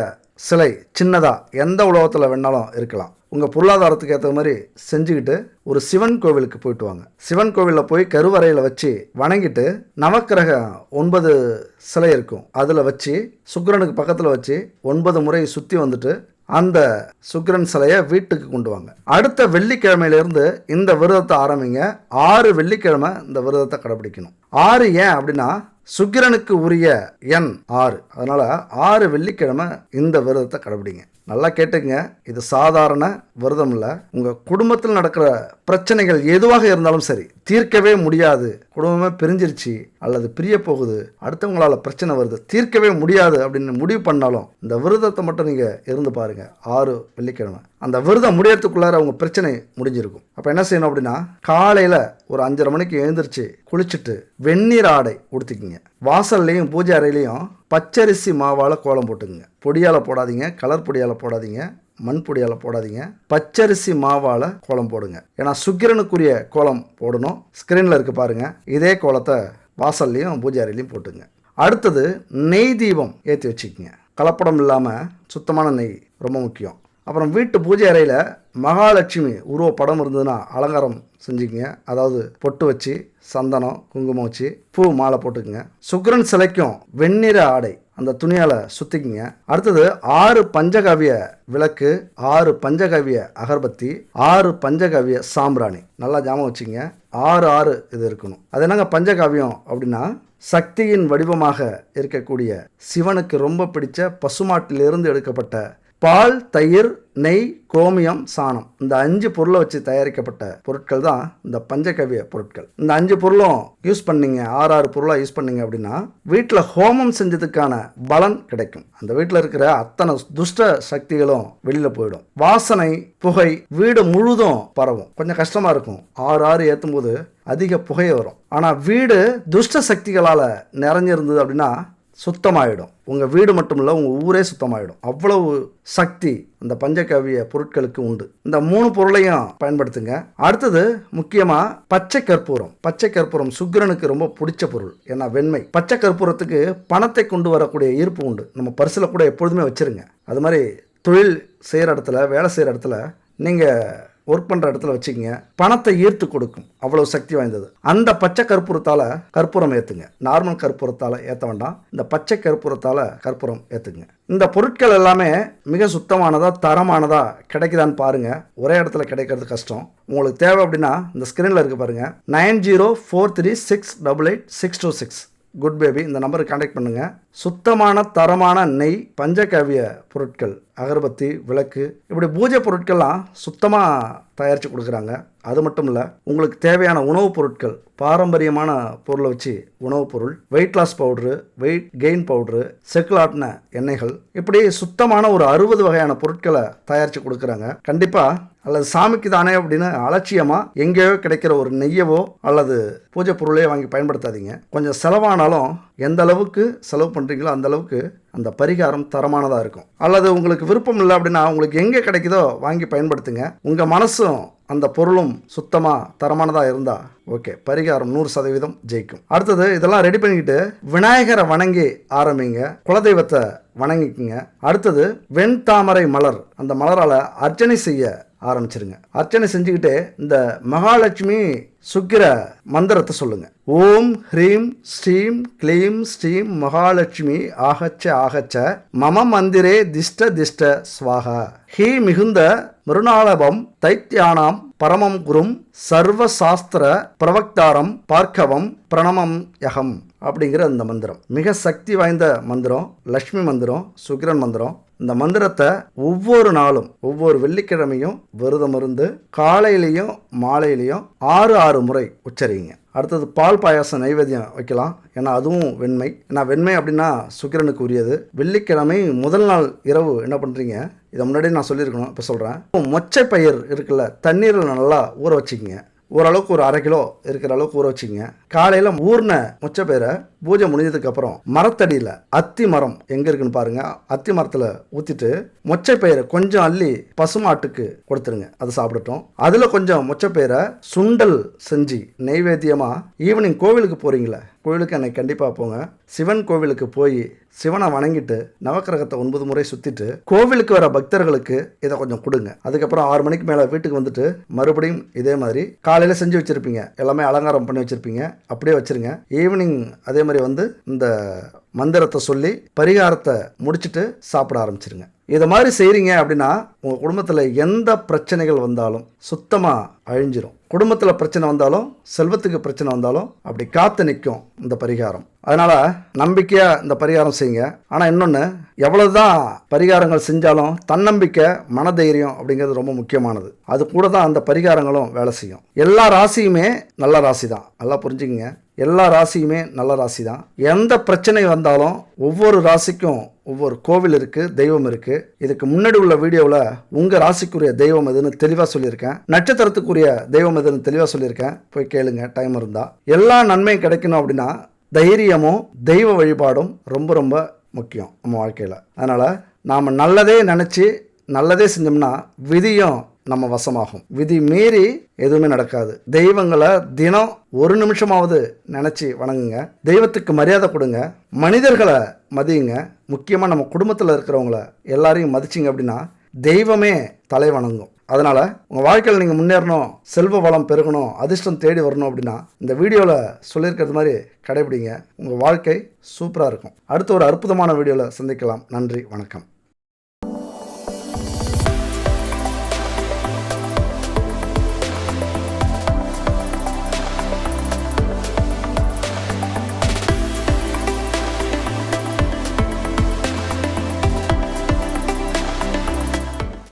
சிலை சின்னதாக எந்த உலகத்தில் வேணாலும் இருக்கலாம். உங்கள் பொருளாதாரத்துக்கு ஏற்ற மாதிரி செஞ்சுக்கிட்டு ஒரு சிவன் கோவிலுக்கு போயிட்டு வாங்க. சிவன் கோவிலில் போய் கருவறையில் வச்சு வணங்கிட்டு நவக்கிரக 9 சிலை இருக்கும், அதில் வச்சு சுக்கிரனுக்கு பக்கத்தில் வச்சு 9 முறை சுற்றி வந்துட்டு அந்த சுக்கிரன் சிலையை வீட்டுக்கு கொண்டு வாங்க. அடுத்த வெள்ளிக்கிழமையிலேருந்து இந்த விரதத்தை ஆரம்பிங்க. 6 வெள்ளிக்கிழமை இந்த விரதத்தை கடைபிடிக்கணும். 6 ஏன் அப்படின்னா சுக்கிரனுக்கு உரிய எண் 6. அதனால் 6 வெள்ளிக்கிழமை இந்த விரதத்தை கடைபிடிங்க. நல்லா கேட்டுங்க, இது சாதாரண விரதம் இல்லை. உங்கள் குடும்பத்தில் நடக்கிற பிரச்சனைகள் எதுவாக இருந்தாலும் சரி, தீர்க்கவே முடியாது, குடும்பமே பிரிஞ்சிருச்சு அல்லது பிரிய போகுது, அடுத்தவங்களால் பிரச்சனை வருது, தீர்க்கவே முடியாது அப்படின்னு முடிவு பண்ணாலும் இந்த விரதத்தை மட்டும் நீங்கள் இருந்து பாருங்கள். 6 வெள்ளிக்கிழமை அந்த விரதம் முடியறதுக்குள்ளார அவங்க பிரச்சனை முடிஞ்சிருக்கும். அப்போ என்ன செய்யணும் அப்படின்னா, காலையில் ஒரு 5:30 மணிக்கு எழுந்திரிச்சு குளிச்சுட்டு வெந்நீர் ஆடை உடுத்திக்கிங்க. வாசல்லையும் பூஜை அறையிலையும் பச்சரிசி மாவால் கோலம் போட்டுக்குங்க. பொடியால் போடாதீங்க, கலர் பொடியால் போடாதீங்க, மண் பொடியால் போடாதீங்க, பச்சரிசி மாவால் கோலம் போடுங்க. ஏன்னா சுக்கிரனுக்குரிய கோலம் போடணும். ஸ்க்ரீனில் இருக்கு பாருங்க, இதே கோலத்தை வாசல்லையும் பூஜை அறையிலையும் போட்டுங்க. அடுத்தது நெய் தீபம் ஏற்றி வச்சுக்கோங்க. கலப்படம் இல்லாமல் சுத்தமான நெய் ரொம்ப முக்கியம். அப்புறம் வீட்டு பூஜை அறையில் மகாலட்சுமி உருவ படம் இருந்ததுன்னா அலங்காரம் செஞ்சுக்கங்க. அதாவது பொட்டு வச்சு சந்தனம் குங்குமம் வச்சு பூ மாலை போட்டுக்குங்க. சுக்கிரன் சிலைக்கும் வெண்ணிற ஆடை அந்த துணியால் சுற்றிக்குங்க. அடுத்தது 6 பஞ்சகவிய விளக்கு, 6 பஞ்சகவிய அகர்பத்தி, 6 பஞ்சகவிய சாம்பிராணி. நல்லா ஞாபகம் வச்சுங்க, 6 இது இருக்கணும். அது என்னங்க பஞ்சகாவியம் அப்படின்னா, சக்தியின் வடிவமாக இருக்கக்கூடிய சிவனுக்கு ரொம்ப பிடிச்ச பசுமாட்டிலிருந்து எடுக்கப்பட்ட பால், தயிர், நெய், கோமியம், சாணம், இந்த 5 பொருளை வச்சு தயாரிக்கப்பட்ட பொருட்கள் தான் இந்த பஞ்சகவிய பொருட்கள். இந்த 5 பொருளும் யூஸ் பண்ணீங்க, 6 பொருளாக யூஸ் பண்ணீங்க அப்படின்னா வீட்டில் ஹோமம் செஞ்சதுக்கான பலன் கிடைக்கும். அந்த வீட்டில் இருக்கிற அத்தனை துஷ்ட சக்திகளும் வெளியில் போயிடும். வாசனை, புகை வீடு முழுதும் பரவும். கொஞ்சம் கஷ்டமாக இருக்கும், 6 ஏற்றும் போது அதிக புகையை வரும். ஆனால் வீடு துஷ்ட சக்திகளால் நிறைஞ்சிருந்தது அப்படின்னா சுத்தமாயிடும். உங்கள் வீடு மட்டும் இல்லை, உங்கள் ஊரே சுத்தமாயிடும். அவ்வளவு சக்தி அந்த பஞ்சகவிய பொருட்களுக்கு உண்டு. இந்த 3 பொருளையும் பயன்படுத்துங்க. அடுத்தது முக்கியமாக பச்சை கற்பூரம். பச்சை கற்பூரம் சுக்கிரனுக்கு ரொம்ப பிடிச்ச பொருள். ஏன்னா வெண்மை. பச்சை கற்பூரத்துக்கு பணத்தை கொண்டு வரக்கூடிய ஈர்ப்பு உண்டு. நம்ம பரிசில் கூட எப்பொழுதுமே வச்சுருங்க. அது மாதிரி தொழில் செய்கிற இடத்துல, வேலை செய்கிற இடத்துல, நீங்கள் ஒர்க் பண்ணுற இடத்துல வச்சுக்கிங்க, பணத்தை ஈர்த்து கொடுக்கும். அவ்வளோ சக்தி வாய்ந்தது. அந்த பச்சை கற்பூரத்தால் கற்பூரம் ஏற்றுங்க. நார்மல் கற்பூரத்தால் ஏற்ற வேண்டாம், இந்த பச்சை கற்பூரத்தால் கற்பூரம் ஏற்றுங்க. இந்த பொருட்கள் எல்லாமே மிக சுத்தமானதா தரமானதா கிடைக்குதான்னு பாருங்கள். ஒரே இடத்துல கிடைக்கிறது கஷ்டம். உங்களுக்கு தேவை அப்படின்னா இந்த ஸ்க்ரீனில் இருக்குது பாருங்கள், 904336888626 குட் பேபி, இந்த நம்பருக்கு கான்டாக்ட் பண்ணுங்கள். சுத்தமான தரமான நெய், பஞ்சகவிய பொருட்கள், அகர்பத்தி, விளக்கு, இப்படி பூஜை பொருட்கள்லாம் சுத்தமாக தயாரித்து கொடுக்குறாங்க. அது மட்டும் இல்லை, உங்களுக்கு தேவையான உணவுப் பொருட்கள், பாரம்பரியமான பொருளை வச்சு உணவுப் பொருள், weight loss powder, weight gain powder, செக்குலாட்டின எண்ணெய்கள், இப்படி சுத்தமான ஒரு 60 வகையான பொருட்களை தயாரித்து கொடுக்குறாங்க. கண்டிப்பாக அல்லது சாமிக்கு தானே அப்படின்னு அலட்சியமாக எங்கேயோ கிடைக்கிற ஒரு நெய்யவோ அல்லது பூஜை பொருளையோ வாங்கி பயன்படுத்தாதீங்க. கொஞ்சம் செலவானாலும் எந்த அளவுக்கு செலவு பண்ணுறீங்களோ அந்த அளவுக்கு அந்த பரிகாரம் தரமானதாக இருக்கும். அல்லது உங்களுக்கு விருப்பம் இல்லை அப்படின்னா உங்களுக்கு எங்கே கிடைக்குதோ வாங்கி பயன்படுத்துங்க. உங்கள் மனசும் அந்த பொருளும் சுத்தமாக தரமானதாக இருந்தால் ஓகே, பரிகாரம் 100% ஜெயிக்கும். அடுத்தது இதெல்லாம் ரெடி பண்ணிக்கிட்டு விநாயகரை வணங்கி ஆரம்பிங்க, குலதெய்வத்தை வணங்கிக்குங்க. அடுத்தது வெண்தாமரை மலர், அந்த மலரால் அர்ச்சனை செய்ய ஆரம்பிச்சிருங்க. அர்ச்சனை செஞ்சுக்கிட்டு இந்த மகாலட்சுமி சுக்கிர மந்திரத்தை சொல்லுங்க. ஓம் ஹ்ரீம் ஸ்ரீம் க்ளீம் ஸ்ரீம் மகாலட்சுமி ஆகச்ச ஆகச்ச மம மந்திரே திஷ்ட திஷ்ட ஸ்வாகா ஹீ மிகுந்த மிருணாளபம் தைத்தியானாம் பரமம் குரும் சர்வ சாஸ்திர பிரவக்தாரம் பார்க்கவம் பிரணமம் யகம் அப்படிங்கிற இந்த மந்திரம் மிக சக்தி வாய்ந்த மந்திரம், லக்ஷ்மி மந்திரம், சுக்கிரன் மந்திரம். இந்த மந்திரத்தை ஒவ்வொரு நாளும் ஒவ்வொரு வெள்ளிக்கிழமையும் விரதம் இருந்து காலையிலையும் மாலையிலையும் 6 முறை உச்சரிங்க. அடுத்தது பால் பாயாசம் நைவேத்தியம் வைக்கலாம். ஏன்னா அதுவும் வெண்மை. ஏன்னா வெண்மை அப்படின்னா சுக்கிரனுக்கு உரியது. வெள்ளிக்கிழமை முதல் நாள் இரவு என்ன பண்ணுறீங்க, இதை முன்னாடியே நான் சொல்லியிருக்கணும், இப்போ சொல்கிறேன். மொச்சை பயிர் இருக்குல்ல, தண்ணீரில் நல்லா ஊற வச்சுக்கிங்க. ஓரளவுக்கு ஒரு 1/2 கிலோ இருக்கிற அளவுக்கு ஊற வச்சுங்க. காலையில் ஊர்ன மொச்சை பயிரை பூஜை முடிஞ்சதுக்கப்புறம் மரத்தடியில் அத்தி மரம் எங்கே இருக்குன்னு பாருங்கள், அத்தி மரத்தில் ஊற்றிட்டு மொச்சை பயிரை கொஞ்சம் அள்ளி பசுமாட்டுக்கு கொடுத்துருங்க, அதை சாப்பிடட்டும். அதில் கொஞ்சம் மொச்சை பயிரை சுண்டல் செஞ்சு நெய்வேத்தியமாக ஈவினிங் கோவிலுக்கு போகிறீங்களே, கோவிலுக்கு அன்னைக்கு கண்டிப்பாக போங்க. சிவன் கோவிலுக்கு போய் சிவனை வணங்கிட்டு நவக்கிரகத்தை 9 முறை சுற்றிட்டு கோவிலுக்கு வர பக்தர்களுக்கு இதை கொஞ்சம் கொடுங்க. அதுக்கப்புறம் 6 மணிக்கு மேலே வீட்டுக்கு வந்துட்டு மறுபடியும் இதே மாதிரி காலையில் செஞ்சு வச்சுருப்பீங்க, எல்லாமே அலங்காரம் பண்ணி வச்சுருப்பீங்க, அப்படியே வச்சுருங்க. ஈவினிங் அதே மாதிரி வந்து இந்த மந்திரத்தை சொல்லி பரிகாரத்தை முடிச்சுட்டு சாப்பிட ஆரம்பிச்சிருங்க. இதை மாதிரி செய்கிறீங்க அப்படின்னா உங்கள் குடும்பத்தில் எந்த பிரச்சனைகள் வந்தாலும் சுத்தமாக அழிஞ்சிரும். குடும்பத்தில் பிரச்சனை வந்தாலும் செல்வத்துக்கு பிரச்சனை வந்தாலும் அப்படி காத்து நிற்கும் இந்த பரிகாரம். அதனால் நம்பிக்கையாக இந்த பரிகாரம் செய்யுங்க. ஆனால் இன்னொன்று, எவ்வளவுதான் பரிகாரங்கள் செஞ்சாலும் தன்னம்பிக்கை, மனதைரியம் அப்படிங்கிறது ரொம்ப முக்கியமானது. அது கூட தான் அந்த பரிகாரங்களும் வேலை செய்யும். எல்லா ராசியுமே நல்ல ராசி தான், நல்லா புரிஞ்சுக்கங்க. எல்லா ராசியுமே நல்ல ராசி தான். எந்த பிரச்சனை வந்தாலும் ஒவ்வொரு ராசிக்கும் ஒவ்வொரு கோவில் இருக்குது, தெய்வம் இருக்குது. இதுக்கு முன்னாடி உள்ள வீடியோவில் உங்கள் ராசிக்குரிய தெய்வம் எதுன்னு தெளிவாக சொல்லியிருக்கேன், நட்சத்திரத்துக்குரிய தெய்வம் எதுன்னு தெளிவாக சொல்லியிருக்கேன், போய் கேளுங்க டைம் இருந்தால். எல்லா நன்மையும் கிடைக்கணும் அப்படின்னா தைரியமும் தெய்வ வழிபாடும் ரொம்ப ரொம்ப முக்கியம் நம்ம வாழ்க்கையில். அதனால் நாம் நல்லதே நினச்சி நல்லதே செஞ்சோம்னா விதியும் நம்ம வசமாகும். விதி மீறி எதுவுமே நடக்காது. தெய்வங்களை தினம் 1 நிமிஷமாவது நினச்சி வணங்குங்க. தெய்வத்துக்கு மரியாதை கொடுங்க. மனிதர்களை மதியுங்க. முக்கியமாக நம்ம குடும்பத்தில் இருக்கிறவங்கள எல்லாரையும் மதிச்சிங்க அப்படின்னா தெய்வமே தலை வணங்கும். அதனால் உங்கள் வாழ்க்கையில் நீங்கள் முன்னேறணும், செல்வ வளம் பெருகணும், அதிர்ஷ்டம் தேடி வரணும் அப்படின்னா இந்த வீடியோவில் சொல்லியிருக்கிறது மாதிரி கடைபிடிங்க. உங்கள் வாழ்க்கை சூப்பராக இருக்கும். அடுத்த ஒரு அற்புதமான வீடியோவில் சந்திக்கலாம். நன்றி, வணக்கம்.